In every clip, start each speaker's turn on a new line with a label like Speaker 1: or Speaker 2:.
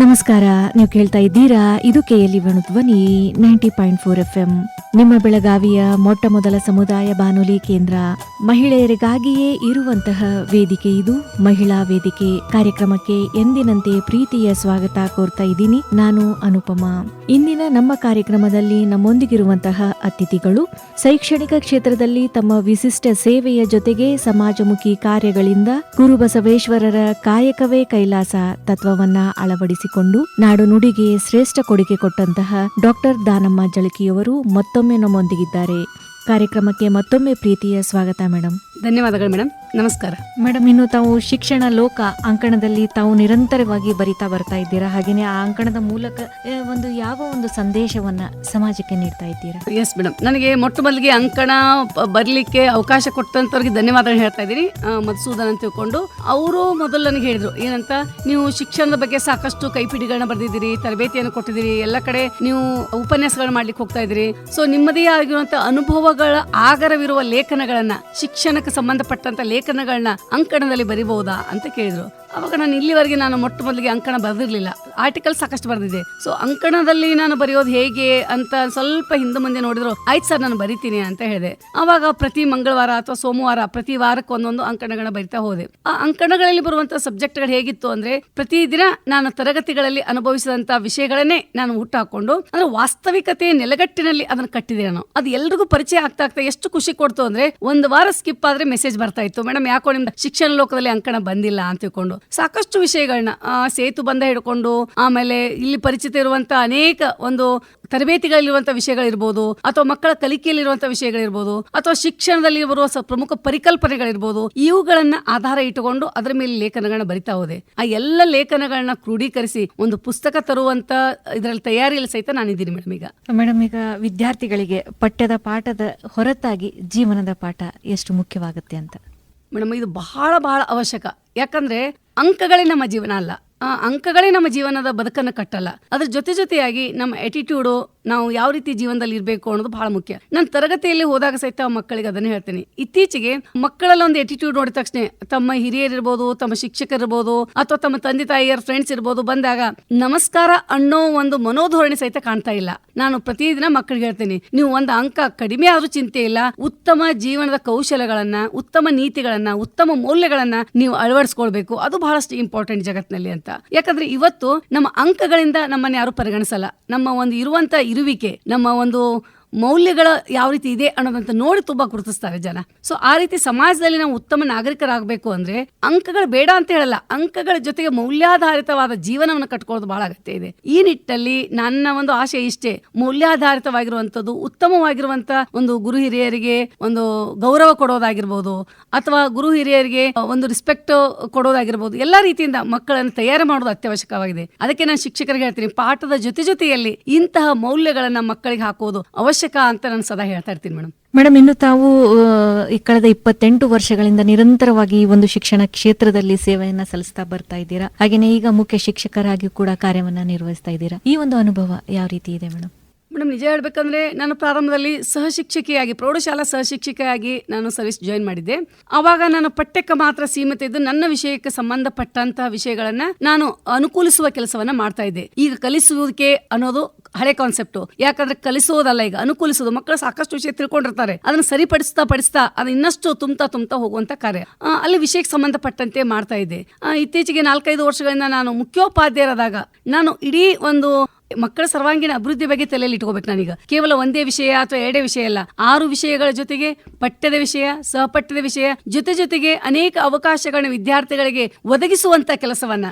Speaker 1: ನಮಸ್ಕಾರ. ನೀವು ಕೇಳ್ತಾ ಇದ್ದೀರಾ, ಇದು KLE ಧ್ವನಿ 90.4 FM, ನಿಮ್ಮ ಬೆಳಗಾವಿಯ ಮೊಟ್ಟ ಮೊದಲ ಸಮುದಾಯ ಬಾನುಲಿ ಕೇಂದ್ರ. ಮಹಿಳೆಯರಿಗಾಗಿಯೇ ಇರುವಂತಹ ವೇದಿಕೆ ಇದು, ಮಹಿಳಾ ವೇದಿಕೆ. ಕಾರ್ಯಕ್ರಮಕ್ಕೆ ಎಂದಿನಂತೆ ಪ್ರೀತಿಯ ಸ್ವಾಗತ ಕೋರ್ತಾ ಇದ್ದೀನಿ. ನಾನು ಅನುಪಮ. ಇಂದಿನ ನಮ್ಮ ಕಾರ್ಯಕ್ರಮದಲ್ಲಿ ನಮ್ಮೊಂದಿಗಿರುವಂತಹ ಅತಿಥಿಗಳು ಶೈಕ್ಷಣಿಕ ಕ್ಷೇತ್ರದಲ್ಲಿ ತಮ್ಮ ವಿಶಿಷ್ಟ ಸೇವೆಯ ಜೊತೆಗೆ ಸಮಾಜಮುಖಿ ಕಾರ್ಯಗಳಿಂದ ಗುರುಬಸವೇಶ್ವರರ ಕಾಯಕವೇ ಕೈಲಾಸ ತತ್ವವನ್ನ ಅಳವಡಿಸಿಕೊಂಡು ನಾಡು ನುಡಿಗೆ ಶ್ರೇಷ್ಠ ಕೊಡುಗೆ ಕೊಟ್ಟಂತಹ ಡಾಕ್ಟರ್ ದಾನಮ್ಮ ಜಳಕಿಯವರು ಮತ್ತೊಮ್ಮೆ ನಮ್ಮೊಂದಿಗಿದ್ದಾರೆ. ಕಾರ್ಯಕ್ರಮಕ್ಕೆ ಮತ್ತೊಮ್ಮೆ ಪ್ರೀತಿಯ ಸ್ವಾಗತ ಮೇಡಮ್.
Speaker 2: ಧನ್ಯವಾದಗಳು ಮೇಡಮ್. ನಮಸ್ಕಾರ
Speaker 1: ಮೇಡಮ್. ಇನ್ನು ತಾವು ಶಿಕ್ಷಣ ಲೋಕ ಅಂಕಣದಲ್ಲಿ ತಾವು ನಿರಂತರವಾಗಿ ಬರಿತಾ ಬರ್ತಾ ಇದ್ದೀರಾ. ಹಾಗೇನೆ ಆ ಅಂಕಣದ ಮೂಲಕ ಯಾವ ಒಂದು ಸಂದೇಶವನ್ನ ಸಮಾಜಕ್ಕೆ ನೀಡ್ತಾ ಇದ್ದೀರಾ?
Speaker 2: ಎಸ್ ಮೇಡಮ್, ನನಗೆ ಮೊಟ್ಟ ಮೊದಲಿಗೆ ಅಂಕಣ ಬರ್ಲಿಕ್ಕೆ ಅವಕಾಶ ಕೊಟ್ಟಂತವ್ರಿಗೆ ಧನ್ಯವಾದಗಳು ಹೇಳ್ತಾ ಇದ್ದೀನಿ. ಮಧುಸೂದನ್ ಅಂತ ತಿಳ್ಕೊಂಡು ಅವರು ಮೊದಲು ನನಗೆ ಹೇಳಿದ್ರು, ಏನಂತ, ನೀವು ಶಿಕ್ಷಣದ ಬಗ್ಗೆ ಸಾಕಷ್ಟು ಕೈಪಿಡಿಗಳನ್ನ ಬರೆದಿದ್ದೀರಿ, ತರಬೇತಿಯನ್ನು ಕೊಟ್ಟಿದ್ದೀರಿ, ಎಲ್ಲ ಕಡೆ ನೀವು ಉಪನ್ಯಾಸಗಳನ್ನ ಮಾಡ್ಲಿಕ್ಕೆ ಹೋಗ್ತಾ ಇದ್ದೀರಿ. ಸೊ ನಿಮ್ಮದೇ ಆಗಿರುವಂತ ಅನುಭವಗಳ ಆಗರವಿರುವ ಲೇಖನಗಳನ್ನ, ಶಿಕ್ಷಣಕ್ಕೆ ಸಂಬಂಧಪಟ್ಟಂತ ಲೇಖನಗಳನ್ನ ಅಂಕಣದಲ್ಲಿ ಬರಿಬಹುದಾ ಅಂತ ಕೇಳಿದ್ರು. ಅವಾಗ ನಾನು ಇಲ್ಲಿವರೆಗೆ ಮೊಟ್ಟ ಮೊದಲಿಗೆ ಅಂಕಣ ಬರೆದಿರ್ಲಿಲ್ಲ. ಆರ್ಟಿಕಲ್ ಸಾಕಷ್ಟು ಬರೆದಿದ್ದೆ. ಸೊ ಅಂಕಣದಲ್ಲಿ ನಾನು ಬರೆಯೋದು ಹೇಗೆ ಅಂತ ಸ್ವಲ್ಪ ಹಿಂದೆ ಮುಂದೆ ನೋಡಿದ್ರು. ಆಯ್ತು ಸರ್, ನಾನು ಬರಿತೀನಿ ಅಂತ ಹೇಳಿದೆ. ಅವಾಗ ಪ್ರತಿ ಮಂಗಳವಾರ ಅಥವಾ ಸೋಮವಾರ ಪ್ರತಿ ವಾರಕ್ಕೆ ಒಂದೊಂದು ಅಂಕಣಗಳನ್ನ ಬರಿತಾ ಹೋದೆ. ಆ ಅಂಕಣಗಳಲ್ಲಿ ಬರುವಂತಹ ಸಬ್ಜೆಕ್ಟ್ಗಳು ಹೇಗಿತ್ತು ಅಂದ್ರೆ, ಪ್ರತಿದಿನ ನಾನು ತರಗತಿಗಳಲ್ಲಿ ಅನುಭವಿಸಿದಂತ ವಿಷಯಗಳನ್ನೇ ನಾನು ಹುಟ್ಟಾಕೊಂಡು, ಅಂದ್ರೆ ವಾಸ್ತವಿಕತೆ ನೆಲೆಗಟ್ಟಿನಲ್ಲಿ ಅದನ್ನ ಕಟ್ಟಿದೆ ನಾನು. ಅದು ಎಲ್ರಿಗೂ ಪರಿಚಯ ಆಗ್ತಾ ಎಷ್ಟು ಖುಷಿ ಕೊಡ್ತು ಅಂದ್ರೆ, ಒಂದು ವಾರ ಸ್ಕಿಪ್ ಆದ್ರೆ ಮೆಸೇಜ್ ಬರ್ತಾ ಇತ್ತು, ಮೇಡಮ್ ಯಾಕೋ ನಿಮ್ದು ಶಿಕ್ಷಣ ಲೋಕದಲ್ಲಿ ಅಂಕಣ ಬಂದಿಲ್ಲ ಅಂತ ತಿಳ್ಕೊಂಡು. ಸಾಕಷ್ಟು ವಿಷಯಗಳನ್ನ ಸೇತು ಬಂಧ ಹಿಡ್ಕೊಂಡು, ಆಮೇಲೆ ಇಲ್ಲಿ ಪರಿಚಿತ ಇರುವಂತ ಅನೇಕ ಒಂದು ತರಬೇತಿಗಳಿರುವಂತಹ ವಿಷಯಗಳಿರ್ಬೋದು, ಅಥವಾ ಮಕ್ಕಳ ಕಲಿಕೆಯಲ್ಲಿರುವಂತಹ ವಿಷಯಗಳಿರ್ಬೋದು, ಅಥವಾ ಶಿಕ್ಷಣದಲ್ಲಿ ಬರುವ ಪ್ರಮುಖ ಪರಿಕಲ್ಪನೆಗಳಿರ್ಬೋದು, ಇವುಗಳನ್ನ ಆಧಾರ ಇಟ್ಟುಕೊಂಡು ಅದರ ಮೇಲೆ ಲೇಖನಗಳನ್ನ ಬರಿತಾ ಹೋದೆ. ಆ ಎಲ್ಲ ಲೇಖನಗಳನ್ನ ಕ್ರೋಢೀಕರಿಸಿ ಒಂದು ಪುಸ್ತಕ ತರುವಂತ ಇದರಲ್ಲಿ ತಯಾರಿಯಲ್ಲಿ ಸಹಿತ ನಾನಿದ್ದೀನಿ ಮೇಡಮ್.
Speaker 1: ಈಗ ವಿದ್ಯಾರ್ಥಿಗಳಿಗೆ ಪಠ್ಯದ ಪಾಠದ ಹೊರತಾಗಿ ಜೀವನದ ಪಾಠ ಎಷ್ಟು ಮುಖ್ಯವಾಗುತ್ತೆ ಅಂತ
Speaker 2: ಮೇಡಮ್, ಇದು ಬಹಳ ಬಹಳ ಅವಶ್ಯಕ. ಯಾಕಂದ್ರೆ ಅಂಕಗಳೇ ನಮ್ಮ ಜೀವನ ಅಲ್ಲ, ಅಂಕಗಳೇ ನಮ್ಮ ಜೀವನದ ಬದುಕನ್ನು ಕಟ್ಟಲ್ಲ. ಅದ್ರ ಜೊತೆಯಾಗಿ ನಮ್ಮ ಆಟಿಟ್ಯೂಡು, ನಾವು ಯಾವ ರೀತಿ ಜೀವನದಲ್ಲಿ ಇರಬೇಕು ಅನ್ನೋದು ಬಹಳ ಮುಖ್ಯ. ನಾನು ತರಗತಿಯಲ್ಲಿ ಹೋದಾಗ ಸಹಿತ ಮಕ್ಕಳಿಗೆ ಅದನ್ನೇ ಹೇಳ್ತೀನಿ. ಇತ್ತೀಚೆಗೆ ಮಕ್ಕಳಲ್ಲಿ ಒಂದು ಆಟಿಟ್ಯೂಡ್ ನೋಡಿದ ತಕ್ಷಣ ತಮ್ಮ ಹಿರಿಯರಿರ್ಬೋದು, ತಮ್ಮ ಶಿಕ್ಷಕರಿರ್ಬೋದು, ಅಥವಾ ತಮ್ಮ ತಂದೆ ತಾಯಿಯರ ಫ್ರೆಂಡ್ಸ್ ಇರ್ಬೋದು, ಬಂದಾಗ ನಮಸ್ಕಾರ ಅನ್ನೋ ಒಂದು ಮನೋಧೋರಣೆ ಸಹಿತ ಕಾಣ್ತಾ ಇಲ್ಲ. ನಾನು ಪ್ರತಿದಿನ ಮಕ್ಕಳಿಗೆ ಹೇಳ್ತೀನಿ, ನೀವು ಒಂದು ಅಂಕ ಕಡಿಮೆ ಆದ್ರೂ ಚಿಂತೆ ಇಲ್ಲ, ಉತ್ತಮ ಜೀವನದ ಕೌಶಲ್ಯಗಳನ್ನ, ಉತ್ತಮ ನೀತಿಗಳನ್ನ, ಉತ್ತಮ ಮೌಲ್ಯಗಳನ್ನ ನೀವು ಅಳವಡಿಸ್ಕೊಳ್ಬೇಕು. ಅದು ಬಹಳಷ್ಟು ಇಂಪಾರ್ಟೆಂಟ್ ಜಗತ್ತಿನಲ್ಲಿ ಅಂತ. ಯಾಕಂದ್ರೆ ಇವತ್ತು ನಮ್ಮ ಅಂಕಗಳಿಂದ ನಮ್ಮನ್ನ ಯಾರು ಪರಿಗಣಿಸಲ್ಲ. ನಮ್ಮ ಒಂದು ಇರುವಂತ ಇರುವಿಕೆ, ನಮ್ಮ ಒಂದು ಮೌಲ್ಯಗಳ ಯಾವ ರೀತಿ ಇದೆ ಅನ್ನೋದಂತ ನೋಡಿ ತುಂಬಾ ಗುರುತಿಸ್ತಾರೆ ಜನ. ಸೊ ಆ ರೀತಿ ಸಮಾಜದಲ್ಲಿ ನಾವು ಉತ್ತಮ ನಾಗರಿಕರಾಗಬೇಕು ಅಂದ್ರೆ ಅಂಕಗಳು ಬೇಡ ಅಂತ ಹೇಳಲ್ಲ, ಅಂಕಗಳ ಜೊತೆಗೆ ಮೌಲ್ಯಾಧಾರಿತವಾದ ಜೀವನವನ್ನು ಕಟ್ಕೊಳ್ಳೋದು ಬಹಳ ಅಗತ್ಯ ಇದೆ. ಈ ನಿಟ್ಟಿನಲ್ಲಿ ನನ್ನ ಒಂದು ಆಶೆ ಇಷ್ಟೇ, ಮೌಲ್ಯಾಧಾರಿತವಾಗಿರುವಂತದ್ದು, ಉತ್ತಮವಾಗಿರುವಂತ ಒಂದು ಗುರು ಹಿರಿಯರಿಗೆ ಒಂದು ಗೌರವ ಕೊಡೋದಾಗಿರ್ಬೋದು, ಅಥವಾ ಗುರು ಹಿರಿಯರಿಗೆ ಒಂದು ರಿಸ್ಪೆಕ್ಟ್ ಕೊಡೋದಾಗಿರ್ಬೋದು, ಎಲ್ಲಾ ರೀತಿಯಿಂದ ಮಕ್ಕಳನ್ನು ತಯಾರಿ ಮಾಡೋದು ಅತ್ಯವಶ್ಯಕವಾಗಿದೆ. ಅದಕ್ಕೆ ನಾನು ಶಿಕ್ಷಕರಿಗೆ ಹೇಳ್ತೀನಿ, ಪಾಠದ ಜೊತೆಯಲ್ಲಿ ಇಂತಹ ಮೌಲ್ಯಗಳನ್ನ ಮಕ್ಕಳಿಗೆ ಹಾಕೋದು ಅವಶ್ಯಕ ಅಂತ ನಾನು ಸದಾ ಹೇಳ್ತಾ ಇರ್ತೀನಿ ಮೇಡಮ್.
Speaker 1: ಮೇಡಮ್, ಇನ್ನು ತಾವು ಕಳೆದ 28 ವರ್ಷಗಳಿಂದ ನಿರಂತರವಾಗಿ ಈ ಒಂದು ಶಿಕ್ಷಣ ಕ್ಷೇತ್ರದಲ್ಲಿ ಸೇವೆಯನ್ನ ಸಲ್ಲಿಸ್ತಾ ಬರ್ತಾ ಇದ್ದೀರಾ. ಹಾಗೇನೆ ಈಗ ಮುಖ್ಯ ಶಿಕ್ಷಕರಾಗಿ ಕೂಡ ಕಾರ್ಯವನ್ನ ನಿರ್ವಹಿಸ್ತಾ ಇದ್ದೀರಾ. ಈ ಒಂದು ಅನುಭವ ಯಾವ ರೀತಿ ಇದೆ ಮೇಡಮ್?
Speaker 2: ಮೇಡಮ್, ನಿಜ ಹೇಳ್ಬೇಕಂದ್ರೆ ನಾನು ಪ್ರಾರಂಭದಲ್ಲಿ ಸಹಶಿಕ್ಷಕಿಯಾಗಿ, ಪ್ರೌಢಶಾಲಾ ಸಹಶಿಕ್ಷಕಿಯಾಗಿ ನಾನು ಸರ್ವಿಸ್ ಜಾಯಿನ್ ಮಾಡಿದ್ದೆ. ಆವಾಗ ನಾನು ಪಠ್ಯಕ್ಕೆ ಮಾತ್ರ ಸೀಮಿತ ಇದ್ದು ನನ್ನ ವಿಷಯಕ್ಕೆ ಸಂಬಂಧಪಟ್ಟಂತಹ ವಿಷಯಗಳನ್ನ ನಾನು ಅನುಕೂಲಿಸುವ ಕೆಲಸವನ್ನ ಮಾಡ್ತಾ ಇದ್ದೆ. ಈಗ ಕಲಿಸುವುದಕ್ಕೆ ಅನ್ನೋದು ಹಳೆ ಕಾನ್ಸೆಪ್ಟ್. ಯಾಕಂದ್ರೆ ಕಲಿಸೋದಲ್ಲ, ಈಗ ಅನುಕೂಲಿಸೋದು. ಮಕ್ಕಳು ಸಾಕಷ್ಟು ವಿಷಯ ತಿಳ್ಕೊಂಡಿರ್ತಾರೆ, ಅದನ್ನ ಸರಿಪಡಿಸ್ತಾ ಅದು ಇನ್ನಷ್ಟು ತುಂಬತಾ ಹೋಗುವಂತ ಕಾರ್ಯ ಅಲ್ಲಿ ವಿಷಯಕ್ಕೆ ಸಂಬಂಧಪಟ್ಟಂತೆ ಮಾಡ್ತಾ ಇದ್ದೆ. ಇತ್ತೀಚೆಗೆ 4-5 ವರ್ಷಗಳಿಂದ ನಾನು ಮುಖ್ಯೋಪಾಧ್ಯಾಯರಾದಾಗ ನಾನು ಇಡೀ ಒಂದು ಮಕ್ಕಳ ಸರ್ವಾಂಗೀಣ ಅಭಿವೃದ್ಧಿ ಬಗ್ಗೆ ತಲೆಯಲ್ಲಿ ಇಟ್ಕೋಬೇಕು. ನಾನೀಗ ಕೇವಲ ಒಂದೇ ವಿಷಯ ಅಥವಾ 2 ವಿಷಯ ಅಲ್ಲ, 6 ವಿಷಯಗಳ ಜೊತೆಗೆ ಪಠ್ಯದ ವಿಷಯ, ಸಹಪಠ್ಯದ ವಿಷಯ ಜೊತೆಗೆ ಅನೇಕ ಅವಕಾಶಗಳನ್ನ ವಿದ್ಯಾರ್ಥಿಗಳಿಗೆ ಒದಗಿಸುವಂತ ಕೆಲಸವನ್ನ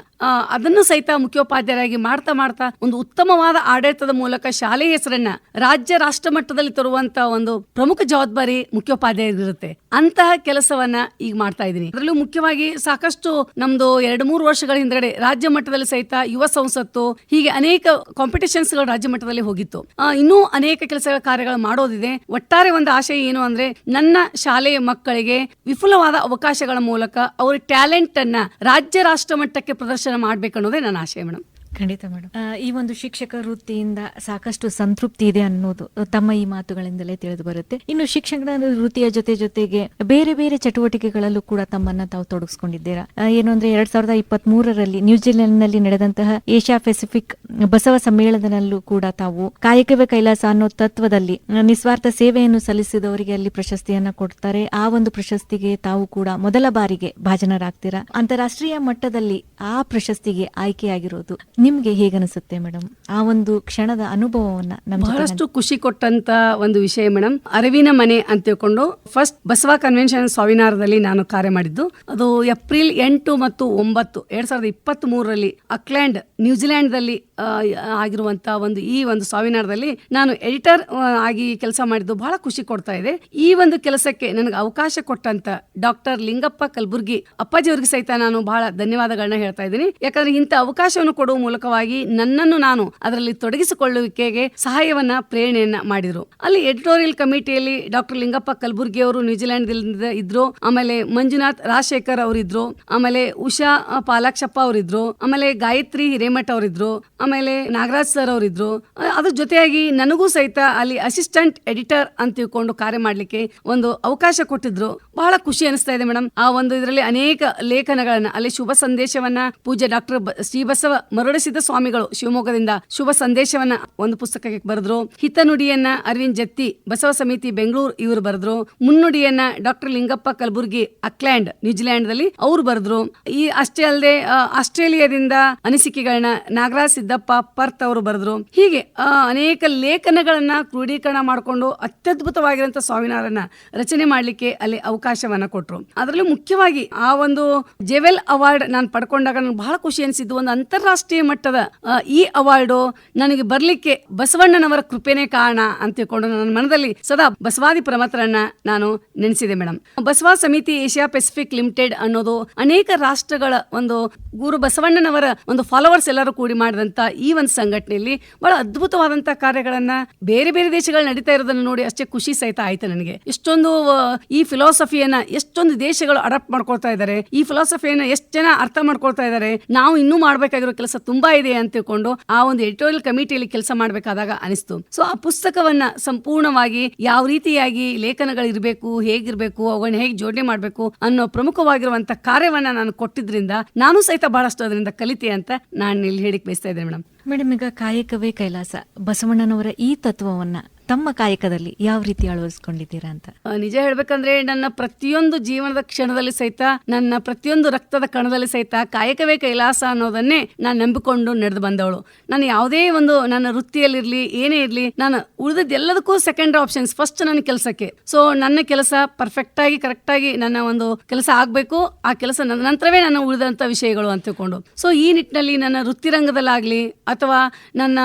Speaker 2: ಅದನ್ನು ಸಹಿತ ಮುಖ್ಯೋಪಾಧ್ಯಾಯರಾಗಿ ಮಾಡ್ತಾ ಒಂದು ಉತ್ತಮವಾದ ಆಡಳಿತದ ಮೂಲಕ ಶಾಲೆಯ ಹೆಸರನ್ನ ರಾಜ್ಯ ರಾಷ್ಟ್ರ ಮಟ್ಟದಲ್ಲಿ ತರುವಂತ ಒಂದು ಪ್ರಮುಖ ಜವಾಬ್ದಾರಿ ಮುಖ್ಯೋಪಾಧ್ಯಾಯರಿರುತ್ತೆ. ಅಂತಹ ಕೆಲಸವನ್ನ ಈಗ ಮಾಡ್ತಾ ಇದ್ದೀನಿ. ಅದರಲ್ಲೂ ಮುಖ್ಯವಾಗಿ ಸಾಕಷ್ಟು ನಮ್ದು 2-3 ವರ್ಷಗಳ ಹಿಂದಗಡೆ ರಾಜ್ಯ ಮಟ್ಟದಲ್ಲಿ ಸಹಿತ ಯುವ ಸಂಸತ್ತು, ಹೀಗೆ ಅನೇಕ ಕಾಂಪಿಟೇಷನ್ಸ್ ಗಳು ರಾಜ್ಯ ಮಟ್ಟದಲ್ಲಿ ಹೋಗಿತ್ತು. ಇನ್ನೂ ಅನೇಕ ಕೆಲಸಗಳ ಕಾರ್ಯಗಳು ಮಾಡೋದಿದೆ. ಒಟ್ಟಾರೆ ಒಂದು ಆಶಯ ಏನು ಅಂದ್ರೆ, ನನ್ನ ಶಾಲೆಯ ಮಕ್ಕಳಿಗೆ ವಿಪುಲವಾದ ಅವಕಾಶಗಳ ಮೂಲಕ ಅವರ ಟ್ಯಾಲೆಂಟ್ ಅನ್ನ ರಾಜ್ಯ ರಾಷ್ಟ್ರ ಮಟ್ಟಕ್ಕೆ ಪ್ರದರ್ಶನ ಮಾಡ್ಬೇಕನ್ನೋದೇ ನನ್ನ ಆಶಯ ಮೇಡಮ್.
Speaker 1: ಖಂಡಿತ ಮೇಡಮ್. ಈ ಒಂದು ಶಿಕ್ಷಕ ವೃತ್ತಿಯಿಂದ ಸಾಕಷ್ಟು ಸಂತೃಪ್ತಿ ಇದೆ ಅನ್ನೋದು ತಮ್ಮ ಈ ಮಾತುಗಳಿಂದಲೇ ತಿಳಿದು ಬರುತ್ತೆ. ಇನ್ನು ಶಿಕ್ಷಕರ ವೃತ್ತಿಯ ಜೊತೆಗೆ ಬೇರೆ ಬೇರೆ ಚಟುವಟಿಕೆಗಳಲ್ಲೂ ಕೂಡ ತಮ್ಮನ್ನ ತಾವು ತೊಡಗಿಸ್ಕೊಂಡಿದ್ದೀರಾ. ಏನು ಅಂದ್ರೆ 2023ರಲ್ಲಿ ನ್ಯೂಜಿಲೆಂಡ್ ನಲ್ಲಿ ನಡೆದಂತಹ ಏಷ್ಯಾ ಪೆಸಿಫಿಕ್ ಬಸವ ಸಮ್ಮೇಳನದಲ್ಲೂ ಕೂಡ ತಾವು ಕಾಯಕವೇ ಕೈಲಾಸ ಅನ್ನೋ ತತ್ವದಲ್ಲಿ ನಿಸ್ವಾರ್ಥ ಸೇವೆಯನ್ನು ಸಲ್ಲಿಸಿದವರಿಗೆ ಅಲ್ಲಿ ಪ್ರಶಸ್ತಿಯನ್ನ ಕೊಡ್ತಾರೆ. ಆ ಒಂದು ಪ್ರಶಸ್ತಿಗೆ ತಾವು ಕೂಡ ಮೊದಲ ಬಾರಿಗೆ ಭಾಜನರಾಗ್ತೀರಾ. ಅಂತಾರಾಷ್ಟ್ರೀಯ ಮಟ್ಟದಲ್ಲಿ ಆ ಪ್ರಶಸ್ತಿಗೆ ಆಯ್ಕೆಯಾಗಿರೋದು ನಿಮ್ಗೆ ಹೇಗನಿಸುತ್ತೆ ಮೇಡಮ್? ಆ ಒಂದು ಕ್ಷಣದ ಅನುಭವವನ್ನ
Speaker 2: ಬಹಳಷ್ಟು ಖುಷಿ ಕೊಟ್ಟಂತ ಒಂದು ವಿಷಯ ಮೇಡಮ್. ಅರಿವಿನ ಮನೆ ಅಂತ ತಿಳ್ಕೊಂಡು ಫಸ್ಟ್ ಬಸವ ಕನ್ವೆನ್ಷನ್ ಸಾವಿನಾರದಲ್ಲಿ ನಾನು ಕಾರ್ಯ ಮಾಡಿದ್ದು. ಅದು ಏಪ್ರಿಲ್ 8 ಮತ್ತು 9 2023ರಲ್ಲಿ ಅಕ್ಲ್ಯಾಂಡ್ ನ್ಯೂಜಿಲೆಂಡ್ ದಲ್ಲಿ ಆಗಿರುವಂತ ಈ ಒಂದು ಸಾವಿನಾರದಲ್ಲಿ ನಾನು ಎಡಿಟರ್ ಆಗಿ ಕೆಲಸ ಮಾಡಿದ್ದು ಬಹಳ ಖುಷಿ ಕೊಡ್ತಾ ಇದೆ. ಈ ಒಂದು ಕೆಲಸಕ್ಕೆ ನನಗೆ ಅವಕಾಶ ಕೊಟ್ಟಂತ ಡಾಕ್ಟರ್ ಲಿಂಗಪ್ಪ ಕಲಬುರ್ಗಿ ಅಪ್ಪಾಜಿ ಅವರಿಗೆ ಸಹಿತ ನಾನು ಬಹಳ ಧನ್ಯವಾದಗಳನ್ನ ಹೇಳ್ತಾ ಇದ್ದೀನಿ. ಯಾಕಂದ್ರೆ ಇಂಥ ಅವಕಾಶವನ್ನು ಕೊಡುವ ಮೂಲಕವಾಗಿ ನನ್ನನ್ನು ನಾನು ಅದರಲ್ಲಿ ತೊಡಗಿಸಿಕೊಳ್ಳುವಿಕೆಗೆ ಸಹಾಯವನ್ನ ಪ್ರೇರಣೆಯನ್ನ ಮಾಡಿದ್ರು. ಅಲ್ಲಿ ಎಡಿಟೋರಿಯಲ್ ಕಮಿಟಿಯಲ್ಲಿ ಡಾಕ್ಟರ್ ಲಿಂಗಪ್ಪ ಕಲಬುರ್ಗಿ ಅವರು ನ್ಯೂಜಿಲೆಂಡ್ ಇದ್ರು, ಆಮೇಲೆ ಮಂಜುನಾಥ್ ರಾಜಶೇಖರ್ ಅವರಿದ್ರು, ಆಮೇಲೆ ಉಷಾ ಪಾಲಾಕ್ಷಪ್ಪ ಅವರಿದ್ರು, ಆಮೇಲೆ ಗಾಯತ್ರಿ ಹಿರೇಮಠ್ ಅವರಿದ್ರು, ಆಮೇಲೆ ನಾಗರಾಜ್ ಸರ್ ಅವರಿದ್ರು. ಅದ್ರ ಜೊತೆಯಾಗಿ ನನಗೂ ಸಹಿತ ಅಲ್ಲಿ ಅಸಿಸ್ಟೆಂಟ್ ಎಡಿಟರ್ ಅಂತ ತಿಳ್ಕೊಂಡು ಕಾರ್ಯ ಮಾಡ್ಲಿಕ್ಕೆ ಒಂದು ಅವಕಾಶ ಕೊಟ್ಟಿದ್ರು. ಬಹಳ ಖುಷಿ ಅನಿಸ್ತಾ ಇದೆ ಮೇಡಮ್. ಆ ಒಂದು ಇದರಲ್ಲಿ ಅನೇಕ ಲೇಖನಗಳನ್ನ, ಅಲ್ಲಿ ಶುಭ ಸಂದೇಶವನ್ನ ಪೂಜ್ಯ ಡಾಕ್ಟರ್ ಶ್ರೀ ಬಸವ ಮರುಳಸಿದ್ದ ಸ್ವಾಮಿಗಳು ಶಿವಮೊಗ್ಗದಿಂದ ಶುಭ ಸಂದೇಶವನ್ನ ಒಂದು ಪುಸ್ತಕಕ್ಕೆ ಬರೆದ್ರು. ಹಿತನುಡಿಯನ್ನ ಅರವಿಂದ್ ಜತ್ತಿ ಬಸವ ಸಮಿತಿ ಬೆಂಗಳೂರು ಇವರು ಬರೆದ್ರು. ಮುನ್ನುಡಿಯನ್ನ ಡಾಕ್ಟರ್ ಲಿಂಗಪ್ಪ ಕಲಬುರ್ಗಿ ಅಕ್ಲ್ಯಾಂಡ್ ನ್ಯೂಜಿಲೆಂಡ್ ದಲ್ಲಿ ಅವರು ಬರೆದ್ರು. ಈ ಅಷ್ಟೇ ಅಲ್ಲದೆ ಆಸ್ಟ್ರೇಲಿಯಾದಿಂದ ಅನಿಸಿಕೆಗಳನ್ನ ನಾಗರಾಜ್ ಸಿದ್ದಪ್ಪ ಪರ್ತ್ ಅವರು ಬರೆದ್ರು. ಹೀಗೆ ಅನೇಕ ಲೇಖನಗಳನ್ನ ಕ್ರೋಢೀಕರಣ ಮಾಡಿಕೊಂಡು ಅತ್ಯದ್ಭುತವಾಗಿರುವಂತಹ ಸ್ವಾಮಿನಾರನ್ನ ರಚನೆ ಮಾಡ್ಲಿಕ್ಕೆ ಅಲ್ಲಿ ಅವಕಾಶವನ್ನ ಕೊಟ್ರು. ಅದರಲ್ಲಿ ಮುಖ್ಯವಾಗಿ ಆ ಒಂದು ಜೆವೆಲ್ ಅವಾರ್ಡ್ ನಾನು ಪಡ್ಕೊಂಡಾಗ ನನಗೆ ಬಹಳ ಖುಷಿ ಅನಿಸಿದ್ದು, ಒಂದು ಅಂತಾರಾಷ್ಟ್ರೀಯ ಮಟ್ಟದ ಈ ಅವಾರ್ಡು ನನಗೆ ಬರ್ಲಿಕ್ಕೆ ಬಸವಣ್ಣನವರ ಕೃಪೆನೇ ಕಾರಣ ಅಂತ ತಿಳ್ಕೊಂಡು ನನ್ನ ಮನದಲ್ಲಿ ಸದಾ ಬಸವಾದಿ ಪ್ರಮಥರನ್ನ ನಾನು ನೆನೆಸಿದೆ ಮೇಡಮ್. ಬಸವ ಸಮಿತಿ ಏಷ್ಯಾ ಪೆಸಿಫಿಕ್ ಲಿಮಿಟೆಡ್ ಅನ್ನೋದು ಅನೇಕ ರಾಷ್ಟ್ರಗಳ ಒಂದು ಗುರು ಬಸವಣ್ಣನವರ ಒಂದು ಫಾಲೋವರ್ಸ್ ಎಲ್ಲರೂ ಕೂಡಿ ಮಾಡಿದಂತ ಈ ಒಂದು ಸಂಘಟನೆಯಲ್ಲಿ ಬಹಳ ಅದ್ಭುತವಾದಂತಹ ಕಾರ್ಯಗಳನ್ನ ಬೇರೆ ಬೇರೆ ದೇಶಗಳು ನಡೀತಾ ಇರೋದನ್ನ ನೋಡಿ ಅಷ್ಟೇ ಖುಷಿ ಸಹಿತ ಆಯ್ತು ನನಗೆ. ಎಷ್ಟೊಂದು ಈ ಫಿಲಾಸಫಿಯನ್ನ ಎಷ್ಟೊಂದು ದೇಶಗಳು ಅಡಾಪ್ಟ್ ಮಾಡ್ಕೊಳ್ತಾ ಇದ್ದಾರೆ, ಈ ಫಿಲಾಸಫಿಯನ್ನ ಎಷ್ಟು ಜನ ಅರ್ಥ ಮಾಡ್ಕೊಳ್ತಾ ಇದ್ದಾರೆ, ನಾವು ಇನ್ನೂ ಮಾಡ್ಬೇಕಾಗಿರೋ ಕೆಲಸ ತುಂಬಾ ಇದೆ ಅಂತ ತಿಳ್ಕೊಂಡು ಆ ಒಂದು ಎಡಿಟೋರಿಯಲ್ ಕಮಿಟಿಯಲ್ಲಿ ಕೆಲಸ ಮಾಡ್ಬೇಕಾದಾಗ ಅನಿಸ್ತು. ಸೊ ಆ ಪುಸ್ತಕವನ್ನ ಸಂಪೂರ್ಣವಾಗಿ ಯಾವ ರೀತಿಯಾಗಿ ಲೇಖನಗಳಿರ್ಬೇಕು, ಹೇಗಿರ್ಬೇಕು, ಅವುಗಳನ್ನ ಹೇಗೆ ಜೋಡಣೆ ಮಾಡ್ಬೇಕು ಅನ್ನೋ ಪ್ರಮುಖವಾಗಿರುವಂತ ಕಾರ್ಯವನ್ನ ನಾನು ಕೊಟ್ಟಿದ್ರಿಂದ ನಾನು ಸಹಿತ ಬಹಳಷ್ಟು ಅದರಿಂದ ಕಲಿತೆ ಅಂತ ನಾನು ಇಲ್ಲಿ ಹೇಳಿಕ್ ಬಯಸ್ತಾ ಇದ್ದೇನೆ ಮೇಡಮ್.
Speaker 1: ಮೇಡಮ್, ಈಗ ಕಾಯಕವೇ ಕೈಲಾಸ ಬಸವಣ್ಣನವರ ಈ ತತ್ವವನ್ನ ತಮ್ಮ ಕಾಯಕದಲ್ಲಿ ಯಾವ ರೀತಿ ಅಳವಡಿಸ್ಕೊಂಡಿದ್ದೀರಾ ಅಂತ?
Speaker 2: ನಿಜ ಹೇಳ್ಬೇಕಂದ್ರೆ ನನ್ನ ಪ್ರತಿಯೊಂದು ಜೀವನದ ಕ್ಷಣದಲ್ಲಿ ಸಹಿತ, ನನ್ನ ಪ್ರತಿಯೊಂದು ರಕ್ತದ ಕಣದಲ್ಲಿ ಸಹಿತ ಕಾಯಕವೇ ಕೈಲಾಸ ಅನ್ನೋದನ್ನೇ ನಾನು ನಂಬಿಕೊಂಡು ನಡೆದು ಬಂದವಳು. ನಾನು ಯಾವುದೇ ಒಂದು ನನ್ನ ವೃತ್ತಿಯಲ್ಲಿರ್ಲಿ ಏನೇ ಇರ್ಲಿ, ನಾನು ಉಳಿದದ್ದೆಲ್ಲದಕ್ಕೂ ಸೆಕೆಂಡ್ ಆಪ್ಷನ್ಸ್, ಫಸ್ಟ್ ನನ್ನ ಕೆಲಸಕ್ಕೆ. ಸೊ ನನ್ನ ಕೆಲಸ ಪರ್ಫೆಕ್ಟ್ ಆಗಿ ಕರೆಕ್ಟ್ ಆಗಿ ನನ್ನ ಒಂದು ಕೆಲಸ ಆಗ್ಬೇಕು, ಆ ಕೆಲಸ ನಂತರವೇ ನನ್ನ ಉಳಿದಂತ ವಿಷಯಗಳು ಅಂತ ತಿಳ್ಕೊಂಡು. ಸೊ ಈ ನಿಟ್ಟಿನಲ್ಲಿ ನನ್ನ ವೃತ್ತಿರಂಗದಲ್ಲಾಗ್ಲಿ ಅಥವಾ ನನ್ನ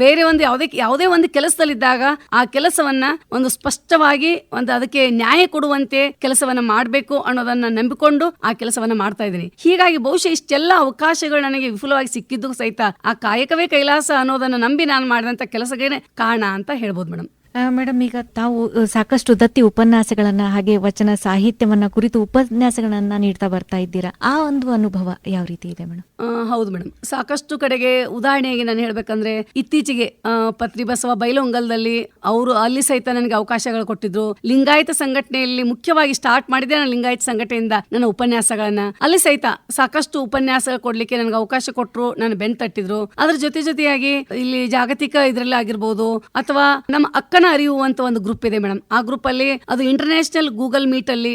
Speaker 2: ಬೇರೆ ಒಂದು ಯಾವುದೇ ಒಂದು ಕೆಲಸದಲ್ಲಿದ್ದಾಗ ಆ ಕೆಲಸವನ್ನ ಒಂದು ಸ್ಪಷ್ಟವಾಗಿ ಒಂದು ಅದಕ್ಕೆ ನ್ಯಾಯ ಕೊಡುವಂತೆ ಕೆಲಸವನ್ನ ಮಾಡಬೇಕು ಅನ್ನೋದನ್ನ ನಂಬಿಕೊಂಡು ಆ ಕೆಲಸವನ್ನ ಮಾಡ್ತಾ ಇದ್ದೀನಿ. ಹೀಗಾಗಿ ಬಹುಶಃ ಇಷ್ಟೆಲ್ಲ ಅವಕಾಶಗಳು ನನಗೆ ವಿಫುಲವಾಗಿ ಸಿಕ್ಕಿದ್ದು ಸಹಿತ ಆ ಕಾಯಕವೇ ಕೈಲಾಸ ಅನ್ನೋದನ್ನ ನಂಬಿ ನಾನು ಮಾಡಿದಂತ ಕೆಲಸಕ್ಕೆ ಕಾರಣ ಅಂತ ಹೇಳ್ಬೋದು ಮೇಡಮ್.
Speaker 1: ಮೇಡಮ್, ಈಗ ತಾವು ಸಾಕಷ್ಟು ದತ್ತಿ ಉಪನ್ಯಾಸಗಳನ್ನ ಹಾಗೆ ವಚನ ಸಾಹಿತ್ಯವನ್ನ ಕುರಿತು ಉಪನ್ಯಾಸಗಳನ್ನ ನೀಡ್ತಾ ಬರ್ತಾ ಇದ್ದೀರಾ. ಆ ಒಂದು ಅನುಭವ ಯಾವ ರೀತಿ ಇದೆ ಮೇಡಮ್?
Speaker 2: ಹೌದು ಮೇಡಮ್, ಸಾಕಷ್ಟು ಕಡೆಗೆ ಉದಾಹರಣೆಗೆ ನಾನು ಹೇಳ್ಬೇಕಂದ್ರೆ ಇತ್ತೀಚೆಗೆ ಪತ್ರಿ ಬಸವ ಬೈಲೊಂಗಲದಲ್ಲಿ ಅವರು ಅಲ್ಲಿ ಸಹಿತ ನನಗೆ ಅವಕಾಶಗಳು ಕೊಟ್ಟಿದ್ರು. ಲಿಂಗಾಯತ ಸಂಘಟನೆಯಲ್ಲಿ ಮುಖ್ಯವಾಗಿ ಸ್ಟಾರ್ಟ್ ಮಾಡಿದೆ ನಾನು ಲಿಂಗಾಯತ ಸಂಘಟನೆಯಿಂದ ನನ್ನ ಉಪನ್ಯಾಸಗಳನ್ನ. ಅಲ್ಲಿ ಸಹಿತ ಸಾಕಷ್ಟು ಉಪನ್ಯಾಸಗಳು ಕೊಡ್ಲಿಕ್ಕೆ ನನಗೆ ಅವಕಾಶ ಕೊಟ್ಟರು, ನಾನು ಬೆನ್ ತಟ್ಟಿದ್ರು. ಅದ್ರ ಜೊತೆಯಾಗಿ ಇಲ್ಲಿ ಜಾಗತಿಕ ಇದ್ರಲ್ಲಿ ಆಗಿರ್ಬೋದು ಅಥವಾ ನಮ್ಮ ಅಕ್ಕನ ಅರಿಯುವಂತ ಒಂದು ಗ್ರೂಪ್ ಇದೆ ಮೇಡಮ್. ಆ ಗ್ರೂಪ್ ಅಲ್ಲಿ ಅದು ಇಂಟರ್ನ್ಯಾಷನಲ್ ಗೂಗಲ್ ಮೀಟ್ ಅಲ್ಲಿ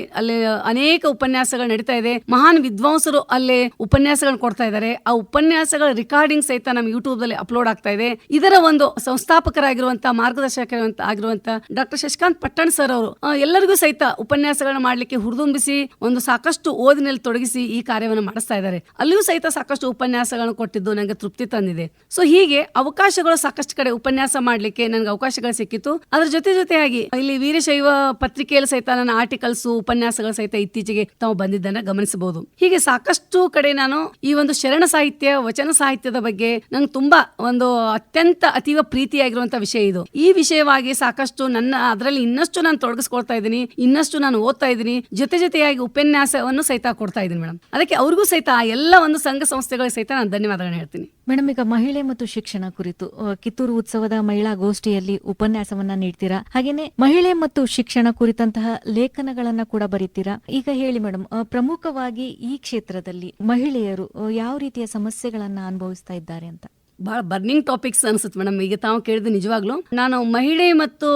Speaker 2: ಅನೇಕ ಉಪನ್ಯಾಸಗಳು ನಡೀತಾ ಇದೆ. ಮಹಾನ್ ವಿದ್ವಾಂಸರು ಅಲ್ಲಿ ಉಪನ್ಯಾಸಗಳು ಕೊಡ್ತಾ ಇದ್ದಾರೆ. ಆ ಉಪನ್ಯಾಸಗಳ ರೆಕಾರ್ಡಿಂಗ್ ಸಹಿತ ನಮ್ಮ ಯೂಟ್ಯೂಬ್ ಅಲ್ಲಿ ಅಪ್ಲೋಡ್ ಆಗ್ತಾ ಇದೆ. ಇದರ ಒಂದು ಸಂಸ್ಥಾಪಕರಾಗಿರುವಂತಹ ಮಾರ್ಗದರ್ಶಕರಾಗಿರುವಂತ ಡಾಕ್ಟರ್ ಶಶಿಕಾಂತ್ ಪಟ್ಟಣ್ ಸರ್ ಅವರು ಎಲ್ಲರಿಗೂ ಸಹಿತ ಉಪನ್ಯಾಸಗಳನ್ನ ಮಾಡ್ಲಿಕ್ಕೆ ಹುರಿದುಂಬಿಸಿ ಒಂದು ಸಾಕಷ್ಟು ಓದಿನಲ್ಲಿ ತೊಡಗಿಸಿ ಈ ಕಾರ್ಯವನ್ನು ಮಾಡಿಸ್ತಾ ಇದ್ದಾರೆ. ಅಲ್ಲಿಯೂ ಸಹಿತ ಸಾಕಷ್ಟು ಉಪನ್ಯಾಸಗಳನ್ನು ಕೊಟ್ಟಿದ್ದು ನನಗೆ ತೃಪ್ತಿ ತಂದಿದೆ. ಸೊ ಹೀಗೆ ಅವಕಾಶಗಳು ಸಾಕಷ್ಟು ಕಡೆ ಉಪನ್ಯಾಸ ಮಾಡ್ಲಿಕ್ಕೆ ನನಗೆ ಅವಕಾಶಗಳು ಸಿಕ್ಕಿತ್ತು. ಅದ್ರ ಜೊತೆಯಾಗಿ ಇಲ್ಲಿ ವೀರಶೈವ ಪತ್ರಿಕೆಯಲ್ಲಿ ಸಹಿತ ನನ್ನ ಆರ್ಟಿಕಲ್ಸ್ ಉಪನ್ಯಾಸಗಳು ಸಹಿತ ಇತ್ತೀಚೆಗೆ ತಾವು ಬಂದಿದ್ದನ್ನ ಗಮನಿಸಬಹುದು. ಹೀಗೆ ಸಾಕಷ್ಟು ಕಡೆ ನಾನು ಈ ಒಂದು ಶರಣ ಸಾಹಿತ್ಯ, ವಚನ ಸಾಹಿತ್ಯದ ಬಗ್ಗೆ ನಂಗೆ ತುಂಬಾ ಒಂದು ಅತ್ಯಂತ ಅತೀವ ಪ್ರೀತಿಯಾಗಿರುವಂತಹ ವಿಷಯ ಇದು. ಈ ವಿಷಯವಾಗಿ ಸಾಕಷ್ಟು ಅದರಲ್ಲಿ ಇನ್ನಷ್ಟು ನಾನು ತೊಡಗಿಸ್ಕೊಳ್ತಾ ಇದ್ದೀನಿ, ಇನ್ನಷ್ಟು ನಾನು ಓದ್ತಾ ಇದ್ದೀನಿ. ಜೊತೆಯಾಗಿ ಉಪನ್ಯಾಸವನ್ನು ಸಹಿತ ಕೊಡ್ತಾ ಇದ್ದೀನಿ ಮೇಡಮ್. ಅದಕ್ಕೆ ಅವ್ರಿಗೂ ಸಹಿತ ಎಲ್ಲ ಒಂದು ಸಂಘ ಸಂಸ್ಥೆಗಳಿಗೆ ಸಹಿತ ನಾನು ಧನ್ಯವಾದಗಳನ್ನ ಹೇಳ್ತೀನಿ.
Speaker 1: ಮೇಡಮ್, ಈಗ ಮಹಿಳೆ ಮತ್ತು ಶಿಕ್ಷಣ ಕುರಿತು ಕಿತ್ತೂರು ಉತ್ಸವದ ಮಹಿಳಾ ಗೋಷ್ಠಿಯಲ್ಲಿ ಉಪನ್ಯಾಸವನ್ನ ನೀಡ್ತೀರಾ, ಹಾಗೇನೆ ಮಹಿಳೆ ಮತ್ತು ಶಿಕ್ಷಣ ಕುರಿತಂತಹ ಲೇಖನಗಳನ್ನ ಕೂಡ ಬರೀತೀರಾ. ಈಗ ಹೇಳಿ ಮೇಡಮ್, ಪ್ರಮುಖವಾಗಿ ಈ ಕ್ಷೇತ್ರದಲ್ಲಿ ಮಹಿಳೆಯರು ಯಾವ ರೀತಿಯ ಸಮಸ್ಯೆಗಳನ್ನ ಅನುಭವಿಸ್ತಾ ಇದ್ದಾರೆ ಅಂತ?
Speaker 2: ಬಹಳ ಬರ್ನಿಂಗ್ ಟಾಪಿಕ್ಸ್ ಅನ್ಸುತ್ತೆ ಮೇಡಮ್. ಈಗ ತಾವು ಕೇಳಿದ ನಿಜವಾಗ್ಲೂ ನಾನು ಮಹಿಳೆ ಮತ್ತು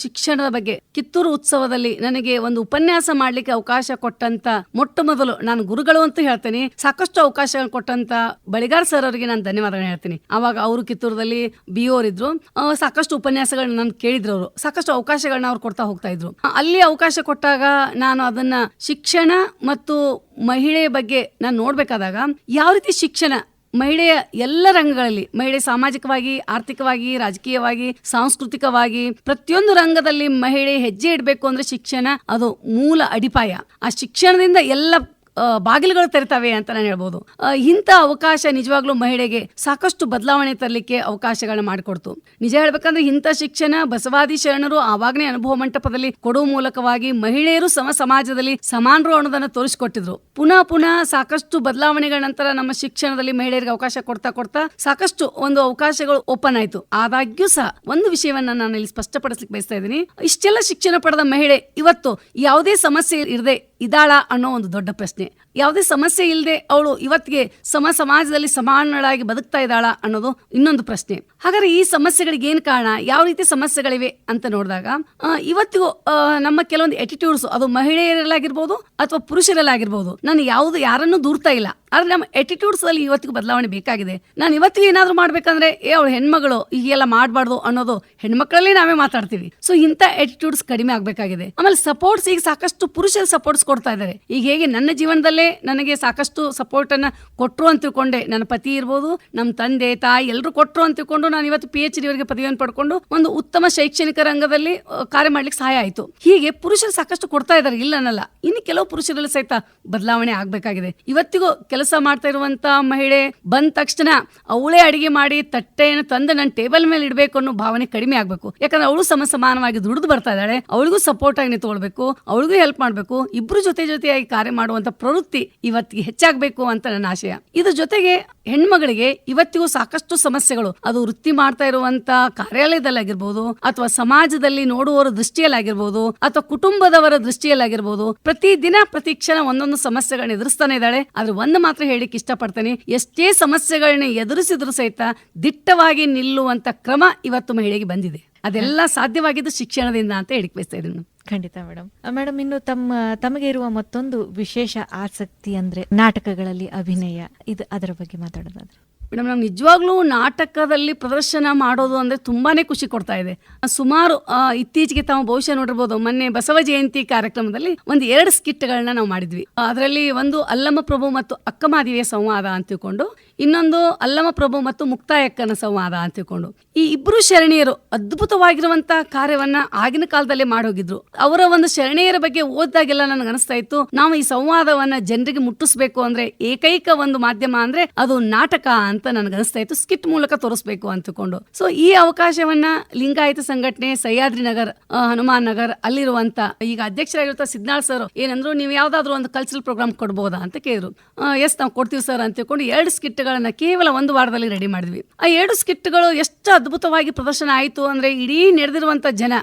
Speaker 2: ಶಿಕ್ಷಣದ ಬಗ್ಗೆ ಕಿತ್ತೂರು ಉತ್ಸವದಲ್ಲಿ ನನಗೆ ಒಂದು ಉಪನ್ಯಾಸ ಮಾಡ್ಲಿಕ್ಕೆ ಅವಕಾಶ ಕೊಟ್ಟಂತ ಮೊಟ್ಟ ಮೊದಲು ನಾನು ಗುರುಗಳು ಅಂತ ಹೇಳ್ತೇನೆ, ಸಾಕಷ್ಟು ಅವಕಾಶ ಕೊಟ್ಟಂತ ಬಳಿಗಾರ್ ಸರ್ ಅವರಿಗೆ ನಾನು ಧನ್ಯವಾದಗಳನ್ನ ಹೇಳ್ತೀನಿ. ಅವಾಗ ಅವರು ಕಿತ್ತೂರದಲ್ಲಿ BO ಇದ್ರು, ಸಾಕಷ್ಟು ಉಪನ್ಯಾಸಗಳನ್ನ ನಾನು ಕೇಳಿದ್ರು. ಅವರು ಸಾಕಷ್ಟು ಅವಕಾಶಗಳನ್ನ ಅವ್ರು ಕೊಡ್ತಾ ಹೋಗ್ತಾ ಇದ್ರು. ಅಲ್ಲಿ ಅವಕಾಶ ಕೊಟ್ಟಾಗ ನಾನು ಅದನ್ನ ಶಿಕ್ಷಣ ಮತ್ತು ಮಹಿಳೆಯ ಬಗ್ಗೆ ನಾನು ನೋಡ್ಬೇಕಾದಾಗ ಯಾವ ರೀತಿ ಶಿಕ್ಷಣ ಮಹಿಳೆಯ ಎಲ್ಲ ರಂಗಗಳಲ್ಲಿ, ಮಹಿಳೆ ಸಾಮಾಜಿಕವಾಗಿ, ಆರ್ಥಿಕವಾಗಿ, ರಾಜಕೀಯವಾಗಿ, ಸಾಂಸ್ಕೃತಿಕವಾಗಿ ಪ್ರತಿಯೊಂದು ರಂಗದಲ್ಲಿ ಮಹಿಳೆ ಹೆಜ್ಜೆ ಇಡಬೇಕು ಅಂದ್ರೆ ಶಿಕ್ಷಣ ಅದು ಮೂಲ ಅಡಿಪಾಯ. ಆ ಶಿಕ್ಷಣದಿಂದ ಎಲ್ಲ ಬಾಗಿಲುಗಳು ತೆರೆತವೆ ಅಂತ ನಾನು ಹೇಳ್ಬೋದು. ಇಂಥ ಅವಕಾಶ ನಿಜವಾಗ್ಲೂ ಮಹಿಳೆಗೆ ಸಾಕಷ್ಟು ಬದಲಾವಣೆ ತರಲಿಕ್ಕೆ ಅವಕಾಶಗಳನ್ನ ಮಾಡಿಕೊಡ್ತು. ನಿಜ ಹೇಳ್ಬೇಕಂದ್ರೆ ಇಂಥ ಶಿಕ್ಷಣ ಬಸವಾದಿ ಶರಣರು ಆವಾಗನೇ ಅನುಭವ ಮಂಟಪದಲ್ಲಿ ಕೊಡುವ ಮೂಲಕವಾಗಿ ಮಹಿಳೆಯರು ಸಮಾಜದಲ್ಲಿ ಸಮಾನರು ಅನ್ನೋದನ್ನ ತೋರಿಸಿಕೊಟ್ಟಿದ್ರು. ಪುನಃ ಸಾಕಷ್ಟು ಬದಲಾವಣೆಗಳ ನಂತರ ನಮ್ಮ ಶಿಕ್ಷಣದಲ್ಲಿ ಮಹಿಳೆಯರಿಗೆ ಅವಕಾಶ ಕೊಡ್ತಾ ಸಾಕಷ್ಟು ಒಂದು ಅವಕಾಶಗಳು ಓಪನ್ ಆಯ್ತು. ಆದಾಗ್ಯೂ ಸಹ ಒಂದು ವಿಷಯವನ್ನ ನಾನು ಇಲ್ಲಿ ಸ್ಪಷ್ಟಪಡಿಸ್ಲಿಕ್ಕೆ ಬಯಸ್ತಾ ಇದ್ದೀನಿ. ಇಷ್ಟೆಲ್ಲ ಶಿಕ್ಷಣ ಪಡೆದ ಮಹಿಳೆ ಇವತ್ತು ಯಾವುದೇ ಸಮಸ್ಯೆ ಇರದೆ ಇದ್ದಾಳ ಅನ್ನೋ ಒಂದು ದೊಡ್ಡ ಪ್ರಶ್ನೆ. ಯಾವುದೇ ಸಮಸ್ಯೆ ಇಲ್ಲದೆ ಅವಳು ಇವತ್ತಿಗೆ ಸಮಾಜದಲ್ಲಿ ಸಮಾನಳಾಗಿ ಬದುಕ್ತಾ ಇದ್ದಾಳ ಅನ್ನೋದು ಇನ್ನೊಂದು ಪ್ರಶ್ನೆ. ಹಾಗಾದ್ರೆ ಈ ಸಮಸ್ಯೆಗಳಿಗೆ ಏನ್ ಕಾರಣ, ಯಾವ ರೀತಿ ಸಮಸ್ಯೆಗಳಿವೆ ಅಂತ ನೋಡಿದಾಗ ಇವತ್ತಿಗೂ ನಮ್ಮ ಕೆಲವೊಂದು ಎಟಿಟ್ಯೂಡ್ಸ್, ಅದು ಮಹಿಳೆಯರಲ್ಲಾಗಿರ್ಬೋದು ಅಥವಾ ಪುರುಷರಲ್ಲಾಗಿರ್ಬೋದು, ನಾನು ಯಾರನ್ನೂ ದೂರ್ತಾ ಇಲ್ಲ, ಆದ್ರೆ ನಮ್ಮ ಎಟಿಟ್ಯೂಡ್ಸ್ ಅಲ್ಲಿ ಇವತ್ತಿಗೂ ಬದಲಾವಣೆ ಬೇಕಾಗಿದೆ. ನಾನು ಇವತ್ತಿಗೆ ಏನಾದ್ರು ಮಾಡ್ಬೇಕಂದ್ರೆ ಅವಳು ಹೆಣ್ಮಗಳು ಹೀಗೆಲ್ಲ ಮಾಡಬಾರ್ದು ಅನ್ನೋದು ಹೆಣ್ಮಕ್ಳಲ್ಲಿ ನಾವೇ ಮಾತಾಡ್ತೀವಿ. ಸೊ ಇಂಥ ಎಟಿಟ್ಯೂಡ್ಸ್ ಕಡಿಮೆ ಆಗ್ಬೇಕಾಗಿದೆ. ಆಮೇಲೆ ಸಪೋರ್ಟ್ಸ್ ಈಗ ಸಾಕಷ್ಟು ಪುರುಷರ ಸಪೋರ್ಟ್ಸ್ ಕೊಡ್ತಾ ಇದ್ದಾರೆ. ಈಗ ಹೇಗೆ ನನ್ನ ಜೀವನದಲ್ಲೇ ನನಗೆ ಸಾಕಷ್ಟು ಸಪೋರ್ಟ್ ಅನ್ನ ಕೊಟ್ರು ಅಂತ ತಿಳ್ಕೊಂಡೆ, ನನ್ನ ಪತಿ ಇರ್ಬೋದು, ನಮ್ಮ ತಂದೆ ತಾಯಿ ಎಲ್ಲರೂ ಕೊಟ್ರು ಅಂತ ತಿಳ್ಕೊಂಡು ನಾನು ಇವತ್ತು PhD ವರೆಗೆ ಪದವಿಯನ್ನು ಪಡ್ಕೊಂಡು ಒಂದು ಉತ್ತಮ ಶೈಕ್ಷಣಿಕ ರಂಗದಲ್ಲಿ ಕಾರ್ಯ ಮಾಡ್ಲಿಕ್ಕೆ ಸಹಾಯ ಆಯ್ತು. ಹೀಗೆ ಪುರುಷರು ಸಾಕಷ್ಟು ಕೊಡ್ತಾ ಇದ್ದಾರೆ, ಇಲ್ಲ ಅನ್ನಲ್ಲ. ಇನ್ನು ಕೆಲವು ಪುರುಷರಲ್ಲಿ ಸಹಿತ ಬದಲಾವಣೆ ಆಗ್ಬೇಕಾಗಿದೆ. ಇವತ್ತಿಗೂ ಕೆಲಸ ಮಾಡ್ತಾ ಇರುವಂತ ಮಹಿಳೆ ಬಂದ ತಕ್ಷಣ ಅವಳೇ ಅಡಿಗೆ ಮಾಡಿ ತಟ್ಟೆಯನ್ನು ತಂದು ನನ್ನ ಟೇಬಲ್ ಮೇಲೆ ಇಡಬೇಕು ಅನ್ನೋ ಭಾವನೆ ಕಡಿಮೆ ಆಗ್ಬೇಕು. ಯಾಕಂದ್ರೆ ಅವಳು ಸಮಾನವಾಗಿ ದುಡಿದು ಬರ್ತಾ ಇದ್ದಾಳೆ, ಅವಳಿಗೂ ಸಪೋರ್ಟ್ ಆಗಿ ನಿಂತ್ಕೊಳ್ಬೇಕು, ಅವಳಿಗೂ ಹೆಲ್ಪ್ ಮಾಡ್ಬೇಕು, ಇಬ್ರು ಜೊತೆಯಾಗಿ ಕಾರ್ಯ ಮಾಡುವಂತ ಪ್ರವೃತ್ತಿ ಇವತ್ತಿಗೆ ಹೆಚ್ಚಾಗಬೇಕು ಅಂತ ನನ್ನ ಆಶಯ. ಇದ್ರ ಜೊತೆಗೆ ಹೆಣ್ಮಗಳಿಗೆ ಇವತ್ತಿಗೂ ಸಾಕಷ್ಟು ಸಮಸ್ಯೆಗಳು, ಅದು ವೃತ್ತಿ ಮಾಡ್ತಾ ಇರುವಂತ ಕಾರ್ಯಾಲಯದಲ್ಲಾಗಿರ್ಬೋದು, ಅಥವಾ ಸಮಾಜದಲ್ಲಿ ನೋಡುವವರ ದೃಷ್ಟಿಯಲ್ಲಾಗಿರ್ಬೋದು, ಅಥವಾ ಕುಟುಂಬದವರ ದೃಷ್ಟಿಯಲ್ಲಾಗಿರ್ಬೋದು, ಪ್ರತಿ ಕ್ಷಣ ಒಂದೊಂದು ಸಮಸ್ಯೆಗಳನ್ನ ಎದುರಿಸ್ತಾನೆ ಇದ್ದಾಳೆ. ಆದ್ರೆ ಒಂದು ಮಾತ್ರ ಹೇಳಿಕ್ಕೆ ಇಷ್ಟಪಡ್ತೇನೆ, ಎಷ್ಟೇ ಸಮಸ್ಯೆಗಳನ್ನ ಎದುರಿಸಿದ್ರು ಸಹಿತ ದಿಟ್ಟವಾಗಿ ನಿಲ್ಲುವಂತ ಕ್ರಮ ಇವತ್ತು ಮಹಿಳೆಗೆ ಬಂದಿದೆ. ಅದೆಲ್ಲ ಸಾಧ್ಯವಾಗಿದ್ದು ಶಿಕ್ಷಣದಿಂದ ಅಂತ ಹೇಳಿಕ್ ಬಯಸ್ತಾ ಇದ್ದೀನಿ.
Speaker 1: ಖಂಡಿತ ಮೇಡಮ್, ಇನ್ನು ತಮಗೆ ಇರುವ ಮತ್ತೊಂದು ವಿಶೇಷ ಆಸಕ್ತಿ ಅಂದ್ರೆ ನಾಟಕಗಳಲ್ಲಿ ಅಭಿನಯ, ಅದರ ಬಗ್ಗೆ ಮಾತಾಡೋದಾದ್ರೆ?
Speaker 2: ಮೇಡಮ್, ನಾವು ನಿಜವಾಗ್ಲೂ ನಾಟಕದಲ್ಲಿ ಪ್ರದರ್ಶನ ಮಾಡೋದು ಅಂದ್ರೆ ತುಂಬಾನೇ ಖುಷಿ ಕೊಡ್ತಾ ಇದೆ. ಸುಮಾರು ಇತ್ತೀಚೆಗೆ ತಾವು ಬಹುಶಃ ನೋಡಿರ್ಬೋದು, ಮೊನ್ನೆ ಬಸವ ಜಯಂತಿ ಕಾರ್ಯಕ್ರಮದಲ್ಲಿ 2 ಸ್ಕಿಟ್ಗಳನ್ನ ನಾವು ಮಾಡಿದ್ವಿ. ಅದರಲ್ಲಿ ಒಂದು ಅಲ್ಲಮ ಪ್ರಭು ಮತ್ತು ಅಕ್ಕಮಾದೇವಿಯ ಸಂವಾದ ಅಂತ ತಿಳ್ಕೊಂಡು, ಇನ್ನೊಂದು ಅಲ್ಲಮ ಪ್ರಭು ಮತ್ತು ಮುಕ್ತಾಯಕ್ಕನ ಸಂವಾದ ಅಂತ ತಿಳ್ಕೊಂಡು, ಈ ಇಬ್ರು ಶರಣೆಯರು ಅದ್ಭುತವಾಗಿರುವಂತಹ ಕಾರ್ಯವನ್ನ ಆಗಿನ ಕಾಲದಲ್ಲೇ ಮಾಡೋಗಿದ್ರು. ಅವರ ಒಂದು ಶರಣೆಯರ ಬಗ್ಗೆ ಓದಿದಾಗೆಲ್ಲ ನನಗೆ ಅನಿಸ್ತಾ ಇತ್ತು, ನಾವು ಈ ಸಂವಾದವನ್ನ ಜನರಿಗೆ ಮುಟ್ಟಿಸ್ಬೇಕು ಅಂದ್ರೆ ಏಕೈಕ ಒಂದು ಮಾಧ್ಯಮ ಅಂದ್ರೆ ಅದು ನಾಟಕ ಅಂತ ನನಗನಿಸ್ತಾ ಇತ್ತು. ಸ್ಕಿಟ್ ಮೂಲಕ ತೋರಿಸ್ಬೇಕು ಅಂತಕೊಂಡು. ಸೊ ಈ ಅವಕಾಶವನ್ನ ಲಿಂಗಾಯತ ಸಂಘಟನೆ ಸಹ್ಯಾದ್ರಿ ನಗರ್, ಹನುಮಾನ್ ನಗರ್ ಅಲ್ಲಿರುವಂತ ಈಗ ಅಧ್ಯಕ್ಷರಾಗಿರುತ್ತ ಸಿದ್ನಾಳ್ ಸರ್ ಏನಂದ್ರು, ನೀವು ಯಾವ್ದಾದ್ರು ಒಂದು ಕಲ್ಚರಲ್ ಪ್ರೋಗ್ರಾಮ್ ಕೊಡ್ಬೋದಾ ಅಂತ ಕೇಳಿದ್ರು. ಎಸ್, ನಾವು ಕೊಡ್ತೀವಿ ಸರ್ ಅಂತ ತಿಳ್ಕೊಂಡು 2 ಸ್ಕಿಟ್ಗಳನ್ನ ಕೇವಲ 1 ವಾರದಲ್ಲಿ ರೆಡಿ ಮಾಡಿದ್ವಿ. ಆ 2 ಸ್ಕಿಟ್ಗಳು ಎಷ್ಟು ಅದ್ಭುತವಾಗಿ ಪ್ರದರ್ಶನ ಆಯ್ತು ಅಂದ್ರೆ ಇಡೀ ನಡೆದಿರುವಂತ ಜನ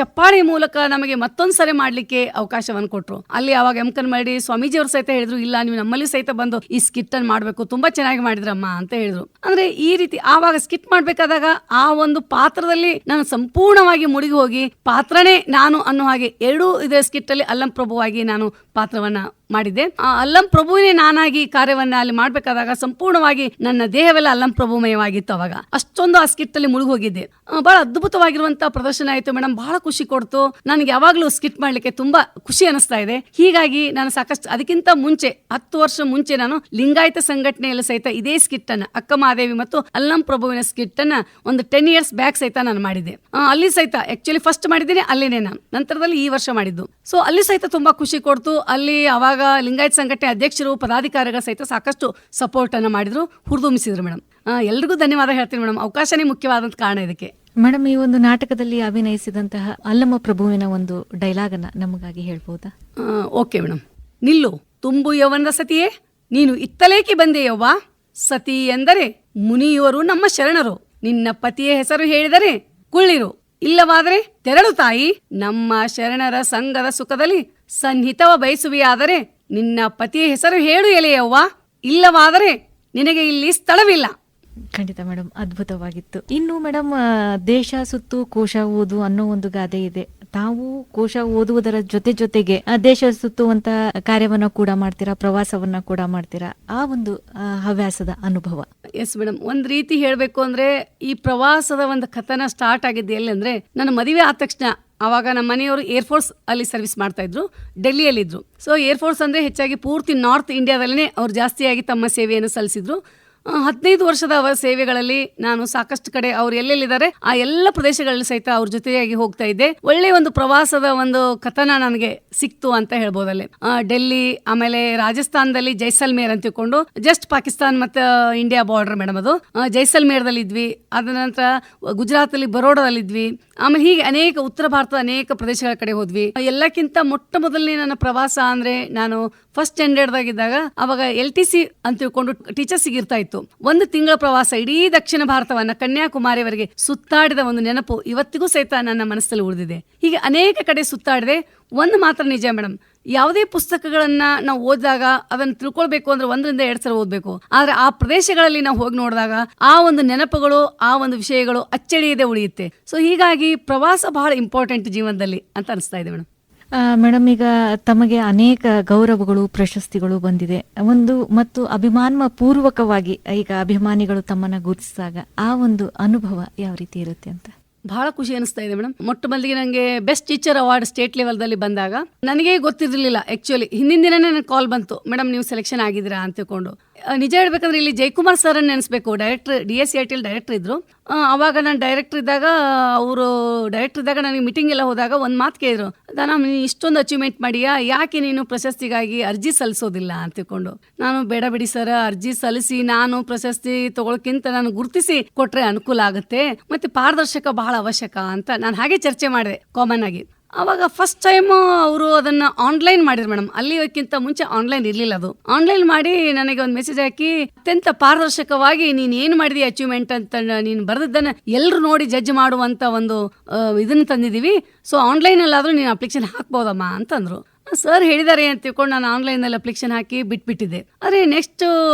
Speaker 2: ಚಪ್ಪಾಳಿ ಮೂಲಕ ನಮಗೆ ಮತ್ತೊಂದು ಸರಿ ಮಾಡ್ಲಿಕ್ಕೆ ಅವಕಾಶವನ್ನು ಕೊಟ್ರು. ಅಲ್ಲಿ ಅವಾಗ ಎಮ್ಕನ್ಮಡಿ ಸ್ವಾಮೀಜಿ ಅವರು ಸಹಿತ ಹೇಳಿದ್ರು, ಇಲ್ಲ ನೀವು ನಮ್ಮಲ್ಲಿ ಸಹಿತ ಬಂದು ಈ ಸ್ಕಿಟ್ ಅನ್ನು ಮಾಡ್ಬೇಕು, ತುಂಬಾ ಚೆನ್ನಾಗಿ ಮಾಡಿದ್ರಮ್ಮ ಅಂತ ಹೇಳಿದ್ರು. ಅಂದ್ರೆ ಈ ರೀತಿ ಆವಾಗ ಸ್ಕಿಟ್ ಮಾಡ್ಬೇಕಾದಾಗ ಆ ಒಂದು ಪಾತ್ರದಲ್ಲಿ ನಾನು ಸಂಪೂರ್ಣವಾಗಿ ಮುಳುಗಿ ಹೋಗಿ ಪಾತ್ರನೇ ನಾನು ಅನ್ನೋ ಹಾಗೆ 2 ಇದೇ ಸ್ಕಿಟ್ ಅಲ್ಲಿ ಅಲ್ಲಂ ಪ್ರಭುವಾಗಿ ನಾನು ಪಾತ್ರವನ್ನ ಮಾಡಿದ್ದೆ. ಆ ಅಲ್ಲಂ ಪ್ರಭುವಿನೇ ನಾನಾಗಿ ಕಾರ್ಯವನ್ನ ಅಲ್ಲಿ ಮಾಡ್ಬೇಕಾದಾಗ ಸಂಪೂರ್ಣವಾಗಿ ನನ್ನ ದೇಹವೆಲ್ಲ ಅಲ್ಲಂ ಪ್ರಭುಮಯವಾಗಿತ್ತು. ಅವಾಗ ಅಷ್ಟೊಂದು ಆ ಸ್ಕಿಟ್ ಅಲ್ಲಿ ಮುಳುಗಿ ಹೋಗಿದ್ದೆ. ಬಹಳ ಅದ್ಭುತವಾಗಿರುವಂತಹ ಪ್ರದರ್ಶನ ಆಯ್ತು ಮೇಡಮ್, ಬಹಳ ಖುಷಿ ಕೊಡ್ತು. ನನಗೆ ಯಾವಾಗ್ಲೂ ಸ್ಕಿಟ್ ಮಾಡ್ಲಿಕ್ಕೆ ತುಂಬಾ ಖುಷಿ ಅನಿಸ್ತಾ ಇದೆ. ಹೀಗಾಗಿ ನಾನು ಸಾಕಷ್ಟು ಅದಕ್ಕಿಂತ ಮುಂಚೆ 10 ವರ್ಷ ಮುಂಚೆ ನಾನು ಲಿಂಗಾಯತ ಸಂಘಟನೆಯಲ್ಲಿ ಸಹಿತ ಇದೇ ಸ್ಕಿಟ್ ಅನ್ನ ಅಕ್ಕಮಾದೇವಿ ಮತ್ತು ಅಲ್ಲಂ ಪ್ರಭುವಿನ ಸ್ಕಿಟ್ ಅನ್ನ ಒಂದು 10 years ಬ್ಯಾಕ್ ಸಹಿತ ನಾನು ಮಾಡಿದ್ದೆ. ಅಲ್ಲಿ ಸಹಿತ ಆಕ್ಚುಲಿ ಫಸ್ಟ್ ಮಾಡಿದ್ದೇನೆ ಅಲ್ಲೇನೆ, ನಾನು ನಂತರದಲ್ಲಿ ಈ ವರ್ಷ ಮಾಡಿದ್ದು. ಸೊ ಅಲ್ಲಿ ಸಹಿತ ತುಂಬಾ ಖುಷಿ ಕೊಡ್ತು. ಅಲ್ಲಿ ಅವಾಗ ಲಿಂಗಾಯತ ಸಂಘಟನೆ ಅಧ್ಯಕ್ಷರು ಪದಾಧಿಕಾರಿಗಳ ಸಹಿತ ಸಾಕಷ್ಟು ಸಪೋರ್ಟ್ ಅನ್ನ ಮಾಡಿದ್ರು, ಹುರಿದುಂಬಿಸಿದ್ರು ಮೇಡಮ್. ಎಲ್ರಿಗೂ ಧನ್ಯವಾದ ಹೇಳ್ತೀನಿ ಮೇಡಮ್. ಅವಕಾಶನೇ ಮುಖ್ಯವಾದಂತ ಕಾರಣ ಇದಕ್ಕೆ.
Speaker 1: ಮೇಡಮ್, ಈ ಒಂದು ನಾಟಕದಲ್ಲಿ ಅಭಿನಯಿಸಿದಂತಹ ಅಲ್ಲಮ ಪ್ರಭುವಿನ ಒಂದು ಡೈಲಾಗ್ ಅನ್ನ ನಮಗಾಗಿ ಹೇಳ್ಬೋದಾ?
Speaker 2: Okay madam. ನಿಲ್ಲು, ತುಂಬು ಯೌವನದ ಸತಿಯೇ, ನೀನು ಇತ್ತಲೇಕೆ ಬಂದೆಯವ್ವ, ಸತಿ ಎಂದರೆ ಮುನಿಯವರು ನಮ್ಮ ಶರಣರು. ನಿನ್ನ ಪತಿಯ ಹೆಸರು ಹೇಳಿದರೆ ಕುಳ್ಳಿರು, ಇಲ್ಲವಾದರೆ ತೆರಳು ತಾಯಿ. ನಮ್ಮ ಶರಣರ ಸಂಘದ ಸುಖದಲ್ಲಿ ಸನ್ನಿಹಿತವ ಬಯಸುವೆಯಾದರೆ ನಿನ್ನ ಪತಿಯ ಹೆಸರು ಹೇಳು ಎಲೆಯವ್ವ, ಇಲ್ಲವಾದರೆ ನಿನಗೆ ಇಲ್ಲಿ ಸ್ಥಳವಿಲ್ಲ.
Speaker 1: ಖಂಡಿತ ಮೇಡಮ್, ಅದ್ಭುತವಾಗಿತ್ತು. ಇನ್ನು ಮೇಡಮ್, ದೇಶ ಸುತ್ತು ಕೋಶ ಓದು ಅನ್ನೋ ಒಂದು ಗಾದೆ ಇದೆ. ತಾವು ಕೋಶ ಓದುವುದರ ಜೊತೆಗೆ ದೇಶ ಸುತ್ತುವಂತ ಕಾರ್ಯವನ್ನ ಕೂಡ ಮಾಡ್ತೀರಾ, ಪ್ರವಾಸವನ್ನ ಕೂಡ ಮಾಡ್ತೀರಾ. ಆ ಒಂದು ಹವ್ಯಾಸದ ಅನುಭವ.
Speaker 2: ಎಸ್ ಮೇಡಮ್, ಒಂದ್ ರೀತಿ ಹೇಳ್ಬೇಕು ಅಂದ್ರೆ ಈ ಪ್ರವಾಸದ ಒಂದು ಕಥನ ಸ್ಟಾರ್ಟ್ ಆಗಿದ್ದು ಎಲ್ಲಿ ಅಂದ್ರೆ, ನನ್ನ ಮದುವೆ ಆದ ತಕ್ಷಣ ಅವಾಗ ನಮ್ಮ ಮನೆಯವರು ಏರ್ಫೋರ್ಸ್ ಅಲ್ಲಿ ಸರ್ವಿಸ್ ಮಾಡ್ತಾ ಇದ್ರು, ಡೆಲ್ಲಿಯಲ್ಲಿದ್ರು. ಸೊ ಏರ್ಫೋರ್ಸ್ ಅಂದ್ರೆ ಹೆಚ್ಚಾಗಿ ಪೂರ್ತಿ ನಾರ್ತ್ ಇಂಡಿಯಾದಲ್ಲೇ ಅವ್ರು ಜಾಸ್ತಿಯಾಗಿ ತಮ್ಮ ಸೇವೆಯನ್ನು ಸಲ್ಲಿಸಿದ್ರು. 15 ವರ್ಷದ ಅವರ ಸೇವೆಗಳಲ್ಲಿ ನಾನು ಸಾಕಷ್ಟು ಕಡೆ ಅವ್ರು ಎಲ್ಲೆಲ್ಲಿದ್ದಾರೆ ಆ ಎಲ್ಲ ಪ್ರದೇಶಗಳಲ್ಲಿ ಸಹಿತ ಅವ್ರ ಜೊತೆಯಾಗಿ ಹೋಗ್ತಾ ಇದ್ದೆ. ಒಳ್ಳೆ ಒಂದು ಪ್ರವಾಸದ ಒಂದು ಕಥನ ನನಗೆ ಸಿಕ್ತು ಅಂತ ಹೇಳ್ಬೋದಲ್ಲಿ. ಡೆಲ್ಲಿ, ಆಮೇಲೆ ರಾಜಸ್ಥಾನದಲ್ಲಿ ಜೈಸಲ್ಮೇರ್ ಅಂತ ತಿಳ್ಕೊಂಡು, ಜಸ್ಟ್ ಪಾಕಿಸ್ತಾನ್ ಮತ್ತು ಇಂಡಿಯಾ ಬಾರ್ಡರ್ ಮೇಡಮ್ ಅದು. ಜೈಸಲ್ಮೇರ್ದಲ್ಲಿ ಇದ್ವಿ. ಅದ ನಂತರ ಗುಜರಾತ್ ಅಲ್ಲಿ ಬರೋಡದಲ್ಲಿ ಇದ್ವಿ. ಆಮೇಲೆ ಹೀಗೆ ಅನೇಕ ಉತ್ತರ ಭಾರತದ ಅನೇಕ ಪ್ರದೇಶಗಳ ಕಡೆ ಹೋದ್ವಿ. ಎಲ್ಲಕ್ಕಿಂತ ಮೊಟ್ಟ ಮೊದಲನೇ ನನ್ನ ಪ್ರವಾಸ ಅಂದ್ರೆ, ನಾನು ಫಸ್ಟ್ ಸ್ಟ್ಯಾಂಡರ್ಡ್ದಾಗಿದ್ದಾಗ ಅವಾಗ LTC ಅಂತ ತಿಳ್ಕೊಂಡು ಟೀಚರ್ಸಿಗೆ ಇರ್ತಾ ಇತ್ತು. 1 ತಿಂಗಳ ಪ್ರವಾಸ ಇಡೀ ದಕ್ಷಿಣ ಭಾರತವನ್ನ ಕನ್ಯಾಕುಮಾರಿವರೆಗೆ ಸುತ್ತಾಡಿದ ಒಂದು ನೆನಪು ಇವತ್ತಿಗೂ ಸಹಿತ ನನ್ನ ಮನಸ್ಸಲ್ಲಿ ಉಳಿದಿದೆ. ಹೀಗೆ ಅನೇಕ ಕಡೆ ಸುತ್ತಾಡಿದೆ. ಒಂದು ಮಾತ್ರ ನಿಜ ಮೇಡಮ್, ಯಾವುದೇ ಪುಸ್ತಕಗಳನ್ನ ನಾವು ಓದಿದಾಗ ಅದನ್ನು ತಿಳ್ಕೊಳ್ಬೇಕು ಅಂದ್ರೆ 1 ರಿಂದ 2 ಸಲ ಓದಬೇಕು. ಆದ್ರೆ ಆ ಪ್ರದೇಶಗಳಲ್ಲಿ ನಾವು ಹೋಗಿ ನೋಡಿದಾಗ ಆ ಒಂದು ನೆನಪುಗಳು, ಆ ಒಂದು ವಿಷಯಗಳು ಅಚ್ಚಳಿಯದೆ ಉಳಿಯುತ್ತೆ. ಸೊ ಹೀಗಾಗಿ ಪ್ರವಾಸ ಬಹಳ ಇಂಪಾರ್ಟೆಂಟ್ ಜೀವನದಲ್ಲಿ ಅಂತ ಅನಿಸ್ತಾ ಇದೆ ಮೇಡಮ್.
Speaker 1: ಮೇಡಮ್, ಈಗ ತಮಗೆ ಅನೇಕ ಗೌರವಗಳು, ಪ್ರಶಸ್ತಿಗಳು ಬಂದಿದೆ. ಮತ್ತು ಅಭಿಮಾನ ಪೂರ್ವಕವಾಗಿ ಈಗ ಅಭಿಮಾನಿಗಳು ತಮ್ಮನ್ನ ಗುರುತಿಸಿದಾಗ ಆ ಒಂದು ಅನುಭವ ಯಾವ ರೀತಿ ಇರುತ್ತೆ ಅಂತ
Speaker 2: ಬಹಳ ಖುಷಿ ಅನಿಸ್ತಾ ಇದೆ ಮೇಡಮ್. ಮೊಟ್ಟ ಮೊದಲಿಗೆ ನನಗೆ ಬೆಸ್ಟ್ ಟೀಚರ್ ಅವಾರ್ಡ್ ಸ್ಟೇಟ್ ಲೆವೆಲ್ದಲ್ಲಿ ಬಂದಾಗ ನನಗೆ ಗೊತ್ತಿರಲಿಲ್ಲ. ಆಕ್ಚುಲಿ ಹಿಂದಿನ ದಿನನೇ ನನಗೆ ಕಾಲ್ ಬಂತು, ಮೇಡಮ್ ನೀವು ಸೆಲೆಕ್ಷನ್ ಆಗಿದ್ದೀರಾ ಅಂತ ತಿಳ್ಕೊಂಡು. ನಿಜ ಹೇಳ್ಬೇಕಂದ್ರೆ ಇಲ್ಲಿ ಜಯಕುಮಾರ್ ಸರ್ ಅನ್ನು ನೆನೆಸ್ಬೇಕು. ಡೈರೆಕ್ಟರ್, DSCITL ಡೈರೆಕ್ಟರ್ ಇದ್ರು. ಅವಾಗ ನಾನು ಡೈರೆಕ್ಟರ್ ಇದ್ದಾಗ, ಅವರು ಡೈರೆಕ್ಟರ್ ಇದ್ದಾಗ ನನಗೆ ಮೀಟಿಂಗ್ ಎಲ್ಲ ಹೋದಾಗ ಒಂದು ಮಾತು ಕೇಳಿದ್ರು, ನೀನು ಇಷ್ಟೊಂದು ಅಚೀವ್ಮೆಂಟ್ ಮಾಡಿಯಾ, ಯಾಕೆ ನೀನು ಪ್ರಶಸ್ತಿಗಾಗಿ ಅರ್ಜಿ ಸಲ್ಲಿಸೋದಿಲ್ಲ ಅಂತ ತಿಳ್ಕೊಂಡು. ನಾನು ಬೇಡ ಬಿಡಿ ಸರ್, ಅರ್ಜಿ ಸಲ್ಲಿಸಿ ನಾನು ಪ್ರಶಸ್ತಿ ತಗೊಳಕ್ಕಿಂತ ನಾನು ಗುರುತಿಸಿ ಕೊಟ್ರೆ ಅನುಕೂಲ ಆಗುತ್ತೆ, ಮತ್ತೆ ಪಾರದರ್ಶಕ ಬಹಳ ಅವಶ್ಯಕ ಅಂತ ನಾನು ಹಾಗೆ ಚರ್ಚೆ ಮಾಡಿದೆ ಕಾಮನ್ ಆಗಿ. ಅವಾಗ ಫಸ್ಟ್ ಟೈಮ್ ಅವರು ಅದನ್ನ ಆನ್ಲೈನ್ ಮಾಡಿದ್ರು ಮೇಡಮ್. ಅಲ್ಲಿಕ್ಕಿಂತ ಮುಂಚೆ ಆನ್ಲೈನ್ ಇರ್ಲಿಲ್ಲ. ಅದು ಆನ್ಲೈನ್ ಮಾಡಿ ನನಗೆ ಒಂದು ಮೆಸೇಜ್ ಹಾಕಿ, ಅತ್ಯಂತ ಪಾರದರ್ಶಕವಾಗಿ ನೀನ್ ಏನ್ ಮಾಡಿದಿ ಅಚೀವ್ಮೆಂಟ್ ಅಂತ ನೀನು ಬರೆದನ್ನ ಎಲ್ಲರೂ ನೋಡಿ ಜಡ್ಜ್ ಮಾಡುವಂತ ಒಂದು ಇದನ್ನ ತಂದಿದೀವಿ. ಸೊ ಆನ್ಲೈನ್ ಅಲ್ಲಾದ್ರೂ ನೀನು ಅಪ್ಲಿಕೇಶನ್ ಹಾಕ್ಬೋದಮ್ಮ ಅಂತಂದ್ರು. ಸರ್ ಹೇಳಿದಾರೆ ಅಂತ ತಿಳ್ಕೊಂಡು ನಾನು ಆನ್ಲೈನಲ್ಲಿ ಅಪ್ಲಿಕೇಶನ್ ಹಾಕಿ ಬಿಟ್ಬಿಟ್ಟಿದ್ದೆ. ಆದರೆ ನೆಕ್ಸ್ಟ್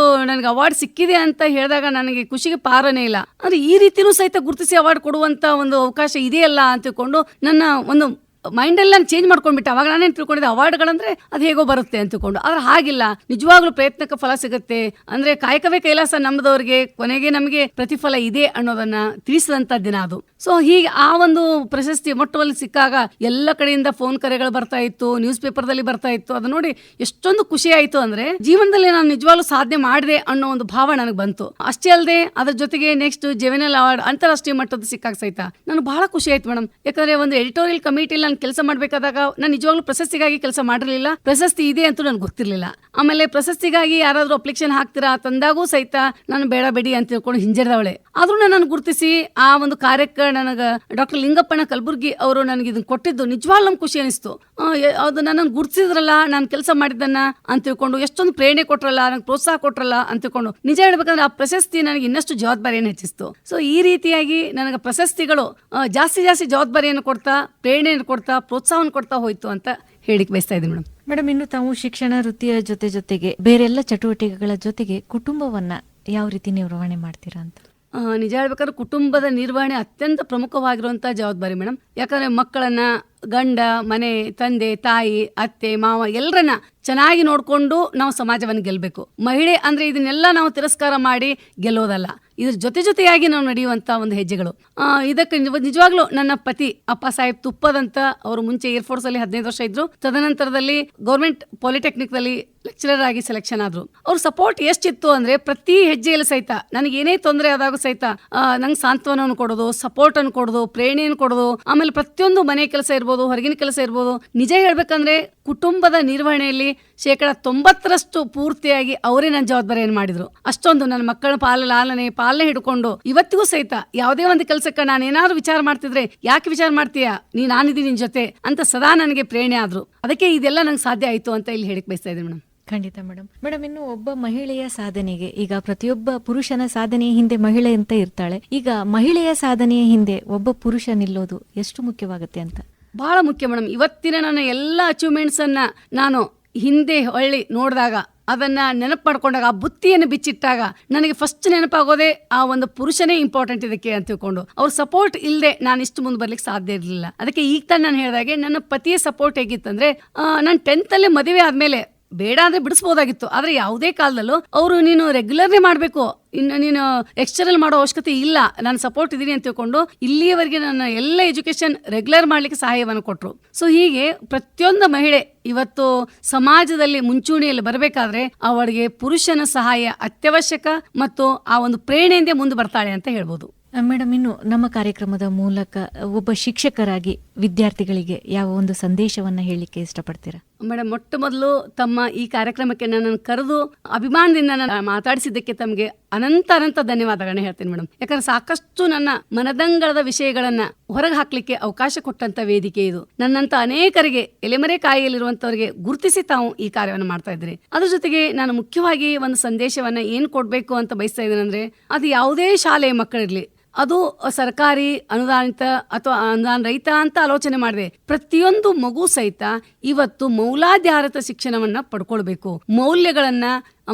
Speaker 2: ನನಗೆ ಅವಾರ್ಡ್ ಸಿಕ್ಕಿದೆ ಅಂತ ಹೇಳಿದಾಗ ನನಗೆ ಖುಷಿಗೆ ಪಾರನೇ ಇಲ್ಲ. ಅಂದರೆ ಈ ರೀತಿನೂ ಸಹಿತ ಗುರುತಿಸಿ ಅವಾರ್ಡ್ ಕೊಡುವಂಥ ಒಂದು ಅವಕಾಶ ಇದೆಯಲ್ಲ ಅಂತ ತಿಳ್ಕೊಂಡು ನನ್ನ ಒಂದು ಮೈಂಡೆಲ್ಲ ಚೇಂಜ್ ಮಾಡ್ಕೊಂಡ್ಬಿಟ್ಟೆ. ಅವಾಗ ನಾನೇನು ತಿಳ್ಕೊಂಡಿದ್ದೆ, ಅವಾರ್ಡ್ಗಳಂದ್ರೆ ಅದು ಹೇಗೋ ಬರುತ್ತೆ ಅಂತ ತಿಳ್ಕೊಂಡು. ಆದ್ರೆ ಹಾಗಿಲ್ಲ, ನಿಜವಾಗ್ಲೂ ಪ್ರಯತ್ನಕ್ಕೆ ಫಲ ಸಿಗುತ್ತೆ. ಅಂದ್ರೆ ಕಾಯಕವೇ ಕೈಲಾಸ ನಂಬದವ್ರಿಗೆ ಕೊನೆಗೆ ನಮಗೆ ಪ್ರತಿಫಲ ಇದೆ ಅನ್ನೋದನ್ನ ತಿಳಿಸಿದಂತ ದಿನ ಅದು. ಸೊ ಹೀಗೆ ಆ ಒಂದು ಪ್ರಶಸ್ತಿ ಮೊಟ್ಟದಲ್ಲಿ ಸಿಕ್ಕಾಗ ಎಲ್ಲ ಕಡೆಯಿಂದ ಫೋನ್ ಕರೆಗಳು ಬರ್ತಾ ಇತ್ತು, ನ್ಯೂಸ್ ಪೇಪರ್ದಲ್ಲಿ ಬರ್ತಾ ಇತ್ತು. ಅದು ನೋಡಿ ಎಷ್ಟೊಂದು ಖುಷಿ ಆಯ್ತು. ಅಂದ್ರೆ ಜೀವನದಲ್ಲಿ ನಾನು ನಿಜವಾಗ್ಲೂ ಸಾಧನೆ ಮಾಡಿದೆ ಅನ್ನೋ ಒಂದು ಭಾವ ನನಗೆ ಬಂತು. ಅಷ್ಟೇ ಅಲ್ಲದೆ ಅದ್ರ ಜೊತೆಗೆ ನೆಕ್ಸ್ಟ್ ಜೆವೆನಲ್ ಅವಾರ್ಡ್ ಅಂತಾರಾಷ್ಟ್ರೀಯ ಮಟ್ಟದ ಸಿಕ್ಕಾಗ ಸಹಿತ ನನಗೆ ಬಹಳ ಖುಷಿ ಆಯ್ತು ಮೇಡಮ್. ಯಾಕಂದ್ರೆ ಒಂದು ಎಡಿಟೋರಿಯಲ್ ಕಮಿಟಿಲಿ ನಾನು ಕೆಲಸ ಮಾಡ್ಬೇಕಾದಾಗ ನಾನು ನಿಜವಾಗ್ಲೂ ಪ್ರಶಸ್ತಿಗಾಗಿ ಕೆಲಸ ಮಾಡಿರಲಿಲ್ಲ. ಪ್ರಶಸ್ತಿ ಇದೆ ಅಂತ ನನಗೆ ಗೊತ್ತಿರಲಿಲ್ಲ. ಆಮೇಲೆ ಪ್ರಶಸ್ತಿಗಾಗಿ ಯಾರಾದ್ರೂ ಅಪ್ಲಿಕೇಶನ್ ಹಾಕ್ತೀರಾ ತಂದಾಗೂ ಸಹಿತ ನಾನು ಬೇಡ ಬೇಡಿ ಅಂತ ತಿಳ್ಕೊಂಡು ಹಿಂಜರಿದವಳೆ. ಆದ್ರೂ ನಾನು ಗುರುತಿಸಿ ಆ ಒಂದು ಕಾರ್ಯಕ್ಕೆ ನನಗೆ ಡಾಕ್ಟರ್ ಲಿಂಗಪ್ಪಣ್ಣ ಕಲಬುರ್ಗಿ ಅವರು ನನಗೆ ಇದನ್ನ ಕೊಟ್ಟಿದ್ದು ನಿಜವಾಗ್ಲೂ ನಮ್ಗೆ ಖುಷಿ ಅನಿಸ್ತು. ಅದು ನನ್ನನ್ನು ಗುರುತಿಸಿದ್ರಲ್ಲ, ನಾನು ಕೆಲಸ ಮಾಡಿದ್ದನ್ನ ಅಂತ ತಿಳ್ಕೊಂಡು, ಎಷ್ಟೊಂದು ಪ್ರೇರಣೆ ಕೊಟ್ರಲ್ಲ, ನನಗೆ ಪ್ರೋತ್ಸಾಹ ಕೊಟ್ರಲ್ಲ ಅಂತ ತಿಳ್ಕೊಂಡು. ನಿಜ ಹೇಳ್ಬೇಕಂದ್ರೆ ಆ ಪ್ರಶಸ್ತಿ ನನಗೆ ಇನ್ನಷ್ಟು ಜವಾಬ್ದಾರಿಯನ್ನು ಹೆಚ್ಚಿಸ್ತು. ಸೊ ಈ ರೀತಿಯಾಗಿ ನನಗೆ ಪ್ರಶಸ್ತಿಗಳು ಜಾಸ್ತಿ ಜವಾಬ್ದಾರಿಯನ್ನು ಕೊಡ್ತಾ, ಪ್ರೇರಣೆಯನ್ನು ಕೊಡ್ತಾ, ಪ್ರೋತ್ಸಾಹವನ್ನು ಕೊಡ್ತಾ ಹೋಯ್ತು ಅಂತ ಹೇಳಿಕ್ ಬಯಸ್ತಾ ಇದ್ದೀನಿ ಮೇಡಮ್.
Speaker 1: ಮೇಡಮ್, ಇನ್ನು ತಾವು ಶಿಕ್ಷಣ ವೃತ್ತಿಯ ಜೊತೆಗೆ ಬೇರೆಲ್ಲ ಚಟುವಟಿಕೆಗಳ ಜೊತೆಗೆ ಕುಟುಂಬವನ್ನ ಯಾವ ರೀತಿ ನಿರ್ವಹಣೆ ಮಾಡ್ತೀರಾ ಅಂತ?
Speaker 2: ನಿಜ ಹೇಳ್ಬೇಕಾದ್ರೆ ಕುಟುಂಬದ ನಿರ್ವಹಣೆ ಅತ್ಯಂತ ಪ್ರಮುಖವಾಗಿರುವಂತ ಜವಾಬ್ದಾರಿ ಮೇಡಮ್. ಯಾಕಂದ್ರೆ ಮಕ್ಕಳನ್ನ, ಗಂಡ, ಮನೆ, ತಂದೆ, ತಾಯಿ, ಅತ್ತೆ, ಮಾವ ಎಲ್ಲರನ್ನ ಚೆನ್ನಾಗಿ ನೋಡ್ಕೊಂಡು ನಾವು ಸಮಾಜವನ್ನು ಗೆಲ್ಲಬೇಕು. ಮಹಿಳೆ ಅಂದ್ರೆ ಇದನ್ನೆಲ್ಲ ನಾವು ತಿರಸ್ಕಾರ ಮಾಡಿ ಗೆಲ್ಲೋದಲ್ಲ, ಇದ್ರ ಜೊತೆಯಾಗಿ ನಾವು ನಡೆಯುವಂತ ಒಂದು ಹೆಜ್ಜೆಗಳು. ಇದಕ್ಕೆ ನಿಜವಾಗ್ಲೂ ನನ್ನ ಪತಿ ಅಪ್ಪ ಸಾಹೇಬ್ ತುಪ್ಪದಂತ, ಅವರು ಮುಂಚೆ ಏರ್ಫೋರ್ಸ್ ಅಲ್ಲಿ 15 ವರ್ಷ ಇದ್ರು. ತದನಂತರದಲ್ಲಿ ಗೌರ್ಮೆಂಟ್ ಪಾಲಿಟೆಕ್ನಿಕ್ ದಲ್ಲಿ ಲೆಕ್ಚರರ್ ಆಗಿ ಸೆಲೆಕ್ಷನ್ ಆದ್ರು. ಅವ್ರ ಸಪೋರ್ಟ್ ಎಷ್ಟಿತ್ತು ಅಂದ್ರೆ ಪ್ರತಿ ಹೆಜ್ಜೆಯಲ್ಲಿ ಸಹಿತ ನನಗೆ ಏನೇ ತೊಂದರೆ ಆದಾಗ ಸಹಿತ ನಂಗೆ ಸಾಂತ್ವನವನ್ನು ಕೊಡೋದು, ಸಪೋರ್ಟ್ ಅನ್ನು ಕೊಡೋದು, ಪ್ರೇರಣೆಯನ್ನು ಕೊಡೋದು. ಆಮೇಲೆ ಪ್ರತಿಯೊಂದು ಮನೆ ಕೆಲಸ ಇರ್ಬೋದು, ಹೊರಗಿನ ಕೆಲಸ ಇರ್ಬೋದು, ನಿಜ ಹೇಳ್ಬೇಕಂದ್ರೆ ಕುಟುಂಬದ ನಿರ್ವಹಣೆಯಲ್ಲಿ 90% ಪೂರ್ತಿಯಾಗಿ ಅವರೇ ನನ್ನ ಜವಾಬ್ದಾರಿಯನ್ನು ಮಾಡಿದ್ರು. ಅಷ್ಟೊಂದು ನನ್ನ ಮಕ್ಕಳ ಪಾಲನೆ ಹಿಡ್ಕೊಂಡು ಇವತ್ತಿಗೂ ಸಹಿತ ಯಾವುದೇ ಒಂದು ಕೆಲಸಕ್ಕೆ ನಾನು ಏನಾದ್ರು ವಿಚಾರ ಮಾಡ್ತಿದ್ರೆ, ಯಾಕೆ ವಿಚಾರ ಮಾಡ್ತೀಯಾ, ನಾನಿದ್ದೀನಿ ನಿನ್ ಜೊತೆ ಅಂತ ಸದಾ ನನಗೆ ಪ್ರೇರಣೆ ಆದ್ರು. ಅದಕ್ಕೆ ಇದೆಲ್ಲ ನಂಗೆ ಸಾಧ್ಯ ಆಯ್ತು ಅಂತ ಇಲ್ಲಿ ಹೇಳಿಕ್ ಬಯಸ್ತಾ ಇದ್ದೀನಿ ಮೇಡಮ್.
Speaker 1: ಖಂಡಿತ ಮೇಡಮ್. ಮೇಡಮ್, ಇನ್ನು ಒಬ್ಬ ಮಹಿಳೆಯ ಸಾಧನೆಗೆ, ಈಗ ಪ್ರತಿಯೊಬ್ಬ ಪುರುಷನ ಸಾಧನೆಯ ಹಿಂದೆ ಮಹಿಳೆ ಅಂತ ಇರ್ತಾಳೆ, ಈಗ ಮಹಿಳೆಯ ಸಾಧನೆಯ ಹಿಂದೆ ಒಬ್ಬ ಪುರುಷ ನಿಲ್ಲೋದು ಎಷ್ಟು ಮುಖ್ಯವಾಗುತ್ತೆ ಅಂತ?
Speaker 2: ಬಹಳ ಮುಖ್ಯ ಮೇಡಮ್. ಇವತ್ತಿನ ನನ್ನ ಎಲ್ಲ ಅಚೀವ್ಮೆಂಟ್ಸ್ ಅನ್ನ ನಾನು ಹಿಂದೆ ಹೊಳ್ಳಿ ನೋಡಿದಾಗ, ಅದನ್ನ ನೆನಪು ಮಾಡ್ಕೊಂಡಾಗ, ಆ ಬುತ್ತಿಯನ್ನು ಬಿಚ್ಚಿಟ್ಟಾಗ ನನಗೆ ಫಸ್ಟ್ ನೆನಪಾಗೋದೇ ಆ ಒಂದು ಪುರುಷನೇ ಇಂಪಾರ್ಟೆಂಟ್ ಇದಕ್ಕೆ ಅಂತ ತಿಳ್ಕೊಂಡು. ಅವ್ರ ಸಪೋರ್ಟ್ ಇಲ್ಲದೆ ನಾನು ಇಷ್ಟು ಮುಂದೆ ಬರ್ಲಿಕ್ಕೆ ಸಾಧ್ಯ ಇರಲಿಲ್ಲ. ಅದಕ್ಕೆ ಈಗ ತಾನು ನಾನು ಹೇಳಿದಾಗೆ ನನ್ನ ಪತಿಯ ಸಪೋರ್ಟ್ ಹೇಗಿತ್ತಂದ್ರೆ, ನಾನು 10th ಅಲ್ಲೇ ಮದುವೆ ಆದ್ಮೇಲೆ ಬೇಡ ಅಂದ್ರೆ ಬಿಡಿಸ್ಬೋದಾಗಿತ್ತು. ಆದ್ರೆ ಯಾವುದೇ ಕಾಲದಲ್ಲೂ ಅವರು ನೀನು ರೆಗ್ಯುಲರ್ನೇ ಮಾಡಬೇಕು, ಇನ್ನು ನೀನು ಎಕ್ಸ್ಟರ್ನಲ್ ಮಾಡೋ ಅವಶ್ಯಕತೆ ಇಲ್ಲ, ನಾನು ಸಪೋರ್ಟ್ ಇದೀನಿ ಅಂತ ತಿಳ್ಕೊಂಡು ಇಲ್ಲಿಯವರೆಗೆ ನನ್ನ ಎಲ್ಲ ಎಜುಕೇಶನ್ ರೆಗ್ಯುಲರ್ ಮಾಡ್ಲಿಕ್ಕೆ ಸಹಾಯವನ್ನು ಕೊಟ್ಟರು. ಸೊ ಹೀಗೆ ಪ್ರತಿಯೊಂದು ಮಹಿಳೆ ಇವತ್ತು ಸಮಾಜದಲ್ಲಿ ಮುಂಚೂಣಿಯಲ್ಲಿ ಬರಬೇಕಾದ್ರೆ ಅವಳಿಗೆ ಪುರುಷನ ಸಹಾಯ ಅತ್ಯವಶ್ಯಕ ಮತ್ತು ಆ ಒಂದು ಪ್ರೇರಣೆಯಿಂದ ಮುಂದೆ ಬರ್ತಾಳೆ ಅಂತ ಹೇಳ್ಬೋದು.
Speaker 1: ಮೇಡಮ್, ಇನ್ನು ನಮ್ಮ ಕಾರ್ಯಕ್ರಮದ ಮೂಲಕ ಒಬ್ಬ ಶಿಕ್ಷಕರಾಗಿ ವಿದ್ಯಾರ್ಥಿಗಳಿಗೆ ಯಾವ ಒಂದು ಸಂದೇಶವನ್ನ ಹೇಳಲಿಕ್ಕೆ ಇಷ್ಟಪಡ್ತೀರಾ?
Speaker 2: ಮೇಡಮ್, ಮೊಟ್ಟ ಮೊದಲು ತಮ್ಮ ಈ ಕಾರ್ಯಕ್ರಮಕ್ಕೆ ನನ್ನನ್ನು ಕರೆದು ಅಭಿಮಾನದಿಂದ ನಾನು ಮಾತಾಡಿಸಿದ್ದಕ್ಕೆ ತಮಗೆ ಅನಂತ ಧನ್ಯವಾದಗಳನ್ನ ಹೇಳ್ತೀನಿ ಮೇಡಮ್. ಯಾಕಂದ್ರೆ ಸಾಕಷ್ಟು ನನ್ನ ಮನದಂಗಳದ ವಿಷಯಗಳನ್ನ ಹೊರಗೆ ಹಾಕ್ಲಿಕ್ಕೆ ಅವಕಾಶ ಕೊಟ್ಟಂತ ವೇದಿಕೆ ಇದು. ನನ್ನಂತ ಅನೇಕರಿಗೆ, ಎಲೆಮರೆ ಕಾಯಿಯಲ್ಲಿರುವಂತವರಿಗೆ ಗುರುತಿಸಿ ತಾವು ಈ ಕಾರ್ಯವನ್ನು ಮಾಡ್ತಾ ಇದ್ರಿ. ಅದ್ರ ಜೊತೆಗೆ ನಾನು ಮುಖ್ಯವಾಗಿ ಒಂದು ಸಂದೇಶವನ್ನ ಏನ್ ಕೊಡ್ಬೇಕು ಅಂತ ಬಯಸ್ತಾ ಇದ್ದೇನೆ ಅಂದ್ರೆ, ಅದು ಯಾವುದೇ ಶಾಲೆಯ ಮಕ್ಕಳಿರ್ಲಿ, ಅದು ಸರ್ಕಾರಿ ಅನುದಾನಿತ ಅಥವಾ ಅನುದಾನ ರಹಿತ ಅಂತ ಆಲೋಚನೆ ಮಾಡಿದೆ, ಪ್ರತಿಯೊಂದು ಮಗು ಸಹಿತ ಇವತ್ತು ಮೌಲ್ಯಾಧಾರಿತ ಶಿಕ್ಷಣವನ್ನ ಪಡ್ಕೊಳ್ಬೇಕು. ಮೌಲ್ಯಗಳನ್ನ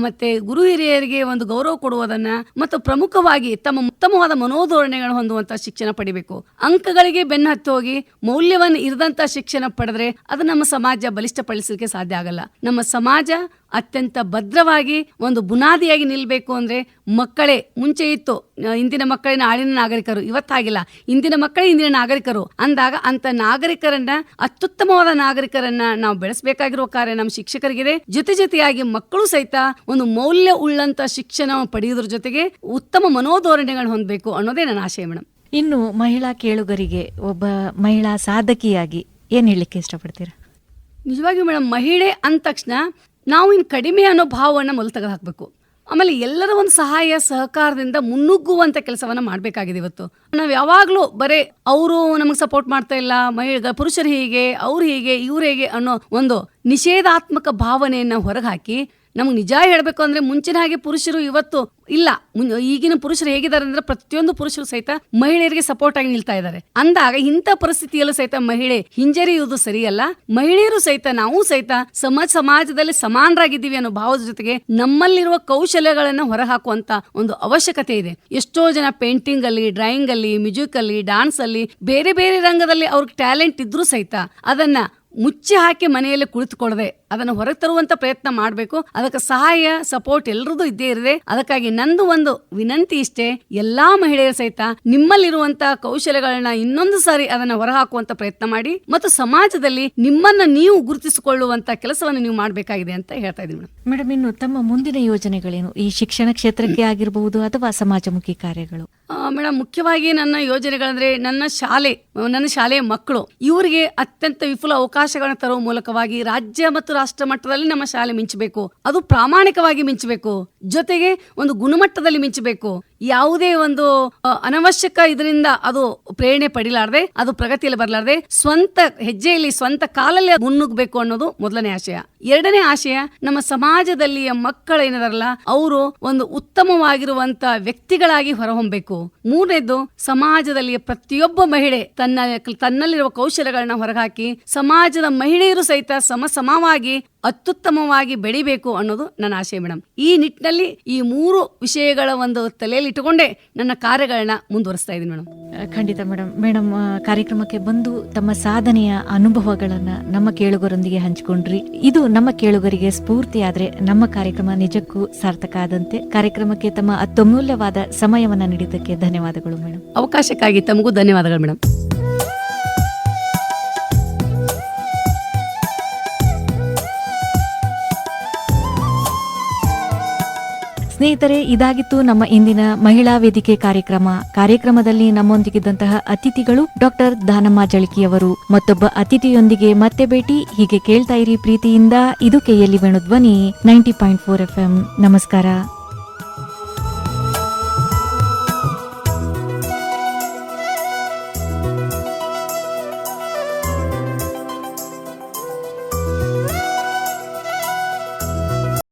Speaker 2: ಮತ್ತೆ ಗುರು ಹಿರಿಯರಿಗೆ ಒಂದು ಗೌರವ ಕೊಡುವುದನ್ನ ಮತ್ತು ಪ್ರಮುಖವಾಗಿ ತಮ್ಮ ಉತ್ತಮವಾದ ಮನೋಧೋರಣೆಗಳನ್ನು ಹೊಂದುವಂತ ಶಿಕ್ಷಣ ಪಡಿಬೇಕು. ಅಂಕಗಳಿಗೆ ಬೆನ್ನು ಹತ್ತಿ ಹೋಗಿ ಮೌಲ್ಯವನ್ನು ಇರದಂತ ಶಿಕ್ಷಣ ಪಡೆದ್ರೆ ಅದು ನಮ್ಮ ಸಮಾಜ ಬಲಿಷ್ಠಪಡಿಸಲಿಕ್ಕೆ ಸಾಧ್ಯ ಆಗಲ್ಲ. ನಮ್ಮ ಸಮಾಜ ಅತ್ಯಂತ ಭದ್ರವಾಗಿ ಒಂದು ಬುನಾದಿಯಾಗಿ ನಿಲ್ಬೇಕು ಅಂದ್ರೆ ಮಕ್ಕಳೇ, ಮುಂಚೆ ಇತ್ತು ಇಂದಿನ ಮಕ್ಕಳೇ ನಾಳಿನ ನಾಗರಿಕರು, ಇವತ್ತಾಗಿಲ್ಲ, ಇಂದಿನ ಮಕ್ಕಳೇ ಇಂದಿನ ನಾಗರಿಕರು ಅಂದಾಗ ಅಂತ ನಾಗರಿಕರನ್ನ, ಅತ್ಯುತ್ತಮವಾದ ನಾಗರಿಕರನ್ನ ನಾವು ಬೆಳೆಸಬೇಕಾಗಿರುವ ಕಾರ್ಯ ನಮ್ಮ ಶಿಕ್ಷಕರಿಗಿದೆ. ಜೊತೆಯಾಗಿ ಮಕ್ಕಳು ಸಹಿತ ಒಂದು ಮೌಲ್ಯ ಉಳ್ಳಂತ ಶಿಕ್ಷಣ ಪಡೆಯುವುದ್ರ ಜೊತೆಗೆ ಉತ್ತಮ ಮನೋಧೋರಣೆಗಳು ಹೊಂದಬೇಕು ಅನ್ನೋದೇ ನನ್ನ ಆಶಯ ಮೇಡಮ್.
Speaker 1: ಇನ್ನು ಮಹಿಳಾ ಕೇಳುಗರಿಗೆ ಒಬ್ಬ ಮಹಿಳಾ ಸಾಧಕಿಯಾಗಿ ಏನ್ ಹೇಳಲಿಕ್ಕೆ ಇಷ್ಟಪಡ್ತೀರಾ?
Speaker 2: ನಿಜವಾಗಿಯೂ ಮೇಡಮ್, ಮಹಿಳೆ ಅಂದ ತಕ್ಷಣ ನಾವು ಇನ್ನು ಕಡಿಮೆ ಅನ್ನೋ ಭಾವವನ್ನು ಮೊದಲು ತೆಗೆದು ಹಾಕಬೇಕು. ಆಮೇಲೆ ಎಲ್ಲರ ಒಂದು ಸಹಾಯ ಸಹಕಾರದಿಂದ ಮುನ್ನುಗ್ಗುವಂತ ಕೆಲಸವನ್ನ ಮಾಡಬೇಕಾಗಿದೆ. ಇವತ್ತು ನಾವು ಯಾವಾಗಲೂ ಬರೇ ಅವರು ನಮಗೆ ಸಪೋರ್ಟ್ ಮಾಡ್ತಾ ಇಲ್ಲ, ಪುರುಷರು ಹೀಗೆ, ಅವ್ರು ಹೀಗೆ, ಇವ್ರು ಹೇಗೆ ಅನ್ನೋ ಒಂದು ನಿಷೇಧಾತ್ಮಕ ಭಾವನೆಯನ್ನ ಹೊರಗೆ ಹಾಕಿ, ನಮ್ಗೆ ನಿಜ ಹೇಳಬೇಕು ಅಂದ್ರೆ ಮುಂಚಿನ ಹಾಗೆ ಪುರುಷರು ಇವತ್ತು ಇಲ್ಲ. ಈಗಿನ ಪುರುಷರು ಹೇಗಿದ್ದಾರೆ ಅಂದ್ರೆ ಪ್ರತಿಯೊಂದು ಪುರುಷರು ಸಹಿತ ಮಹಿಳೆಯರಿಗೆ ಸಪೋರ್ಟ್ ಆಗಿ ನಿಲ್ತಾ ಇದ್ದಾರೆ. ಅಂದಾಗ ಇಂಥ ಪರಿಸ್ಥಿತಿಯಲ್ಲೂ ಸಹಿತ ಮಹಿಳೆ ಹಿಂಜರಿಯುವುದು ಸರಿಯಲ್ಲ. ಮಹಿಳೆಯರು ಸಹಿತ, ನಾವು ಸಹಿತ ಸಮಾಜದಲ್ಲಿ ಸಮಾನರಾಗಿದ್ದೀವಿ ಅನ್ನೋ ಭಾವದ ಜೊತೆಗೆ ನಮ್ಮಲ್ಲಿರುವ ಕೌಶಲ್ಯಗಳನ್ನ ಹೊರಹಾಕುವಂತ ಒಂದು ಅವಶ್ಯಕತೆ ಇದೆ. ಎಷ್ಟೋ ಜನ ಪೇಂಟಿಂಗ್ ಅಲ್ಲಿ, ಡ್ರಾಯಿಂಗ್ ಅಲ್ಲಿ, ಮ್ಯೂಸಿಕ್ ಅಲ್ಲಿ, ಡಾನ್ಸ್ ಅಲ್ಲಿ, ಬೇರೆ ಬೇರೆ ರಂಗದಲ್ಲಿ ಅವ್ರಿಗೆ ಟ್ಯಾಲೆಂಟ್ ಇದ್ರೂ ಸಹಿತ ಅದನ್ನ ಮುಚ್ಚಿ ಹಾಕಿ ಮನೆಯಲ್ಲಿ ಕುಳಿತುಕೊಳ್ಳದೆ ಅದನ್ನು ಹೊರಗೆ ತರುವಂತ ಪ್ರಯತ್ನ ಮಾಡಬೇಕು. ಅದಕ್ಕೆ ಸಹಾಯ, ಸಪೋರ್ಟ್ ಎಲ್ಲರದ್ದು ಇದ್ದೇ ಇರದೆ. ಅದಕ್ಕಾಗಿ ನಂದು ಒಂದು ವಿನಂತಿ ಇಷ್ಟೇ, ಎಲ್ಲಾ ಮಹಿಳೆಯರು ಸಹಿತ ನಿಮ್ಮಲ್ಲಿರುವಂತ ಕೌಶಲ್ಯಗಳನ್ನ ಇನ್ನೊಂದು ಸಾರಿ ಅದನ್ನ ಹೊರಹಾಕುವಂತ ಪ್ರಯತ್ನ ಮಾಡಿ ಮತ್ತು ಸಮಾಜದಲ್ಲಿ ನಿಮ್ಮನ್ನ ನೀವು ಗುರುತಿಸಿಕೊಳ್ಳುವಂತ ಕೆಲಸವನ್ನು ನೀವು ಮಾಡಬೇಕಾಗಿದೆ ಅಂತ ಹೇಳ್ತಾ ಇದ್ದೀನಿ
Speaker 1: ಮೇಡಮ್. ಇನ್ನು ತಮ್ಮ ಮುಂದಿನ ಯೋಜನೆಗಳೇನು, ಈ ಶಿಕ್ಷಣ ಕ್ಷೇತ್ರಕ್ಕೆ ಆಗಿರಬಹುದು ಅಥವಾ ಸಮಾಜಮುಖಿ ಕಾರ್ಯಗಳು?
Speaker 2: ಮೇಡಮ್, ಮುಖ್ಯವಾಗಿ ನನ್ನ ಯೋಜನೆಗಳಂದ್ರೆ ನನ್ನ ಶಾಲೆಯ ಮಕ್ಕಳು ಇವರಿಗೆ ಅತ್ಯಂತ ವಿಪುಲ ಅವಕಾಶಗಳನ್ನು ತರುವ ಮೂಲಕವಾಗಿ ರಾಜ್ಯ ಮತ್ತು ರಾಷ್ಟ್ರ ಮಟ್ಟದಲ್ಲಿ ನಮ್ಮ ಶಾಲೆ ಮಿಂಚಬೇಕು. ಅದು ಪ್ರಾಮಾಣಿಕವಾಗಿ ಮಿಂಚಬೇಕು, ಜೊತೆಗೆ ಒಂದು ಗುಣಮಟ್ಟದಲ್ಲಿ ಮಿಂಚಬೇಕು. ಯಾವುದೇ ಒಂದು ಅನವಶ್ಯಕ ಇದರಿಂದ ಅದು ಪ್ರೇರಣೆ ಪಡಿಲಾರದೆ, ಅದು ಪ್ರಗತಿಯಲ್ಲಿ ಬರಲಾರದೆ ಸ್ವಂತ ಹೆಜ್ಜೆಯಲ್ಲಿ, ಸ್ವಂತ ಕಾಲಲ್ಲಿ ಮುನ್ನುಗ್ಗಬೇಕು ಅನ್ನೋದು ಮೊದಲನೇ ಆಶಯ. ಎರಡನೇ ಆಶಯ, ನಮ್ಮ ಸಮಾಜದಲ್ಲಿಯ ಮಕ್ಕಳೇನದಾರಲ್ಲ ಅವರು ಒಂದು ಉತ್ತಮವಾಗಿರುವಂತ ವ್ಯಕ್ತಿಗಳಾಗಿ ಹೊರಹೊಮ್ಮಬೇಕು. ಮೂರನೇದು, ಸಮಾಜದಲ್ಲಿ ಪ್ರತಿಯೊಬ್ಬ ಮಹಿಳೆ ತನ್ನಲ್ಲಿರುವ ಕೌಶಲ್ಯಗಳನ್ನ ಹೊರಹಾಕಿ ಸಮಾಜದ ಮಹಿಳೆಯರು ಸಹಿತ ಸಮವಾಗಿ ಅತ್ಯುತ್ತಮವಾಗಿ ಬೆಳಿಬೇಕು ಅನ್ನೋದು ನನ್ನ ಆಶಯ ಮೇಡಮ್. ಈ ನಿಟ್ಟಿನಲ್ಲಿ ಈ 3 ವಿಷಯಗಳ ಒಂದು ತಲೆಯಲ್ಲಿ ಇಟ್ಟುಕೊಂಡೇ ನನ್ನ ಕಾರ್ಯಗಳನ್ನ ಮುಂದುವರಿಸ್ತಾ ಇದ್ದೀನಿ ಮೇಡಮ್.
Speaker 1: ಖಂಡಿತ ಮೇಡಮ್, ಕಾರ್ಯಕ್ರಮಕ್ಕೆ ಬಂದು ತಮ್ಮ ಸಾಧನೆಯ ಅನುಭವಗಳನ್ನ ನಮ್ಮ ಕೇಳುಗರೊಂದಿಗೆ ಹಂಚಿಕೊಂಡ್ರಿ. ಇದು ನಮ್ಮ ಕೇಳುಗರಿಗೆ ಸ್ಫೂರ್ತಿ ಆದ್ರೆ ನಮ್ಮ ಕಾರ್ಯಕ್ರಮ ನಿಜಕ್ಕೂ ಸಾರ್ಥಕ ಆದಂತೆ. ಕಾರ್ಯಕ್ರಮಕ್ಕೆ ತಮ್ಮ ಅತ್ಯಮೂಲ್ಯವಾದ ಸಮಯವನ್ನ ನೀಡಿದ್ದಕ್ಕೆ ಧನ್ಯವಾದಗಳು ಮೇಡಮ್.
Speaker 2: ಅವಕಾಶಕ್ಕಾಗಿ ತಮಗೂ ಧನ್ಯವಾದಗಳು ಮೇಡಮ್.
Speaker 1: ಸ್ನೇಹಿತರೆ, ಇದಾಗಿತ್ತು ನಮ್ಮ ಇಂದಿನ ಮಹಿಳಾ ವೇದಿಕೆ ಕಾರ್ಯಕ್ರಮದಲ್ಲಿ ನಮ್ಮೊಂದಿಗಿದ್ದಂತಹ ಅತಿಥಿಗಳು ಡಾಕ್ಟರ್ ದಾನಮ್ಮ ಜಳಕಿಯವರು. ಮತ್ತೊಬ್ಬ ಅತಿಥಿಯೊಂದಿಗೆ ಮತ್ತೆ ಭೇಟಿ. ಹೀಗೆ ಕೇಳ್ತಾ ಇರಿ ಪ್ರೀತಿಯಿಂದ. ಇದು KLE ವೇಣು ಧ್ವನಿ 90.4 FM. ನಮಸ್ಕಾರ.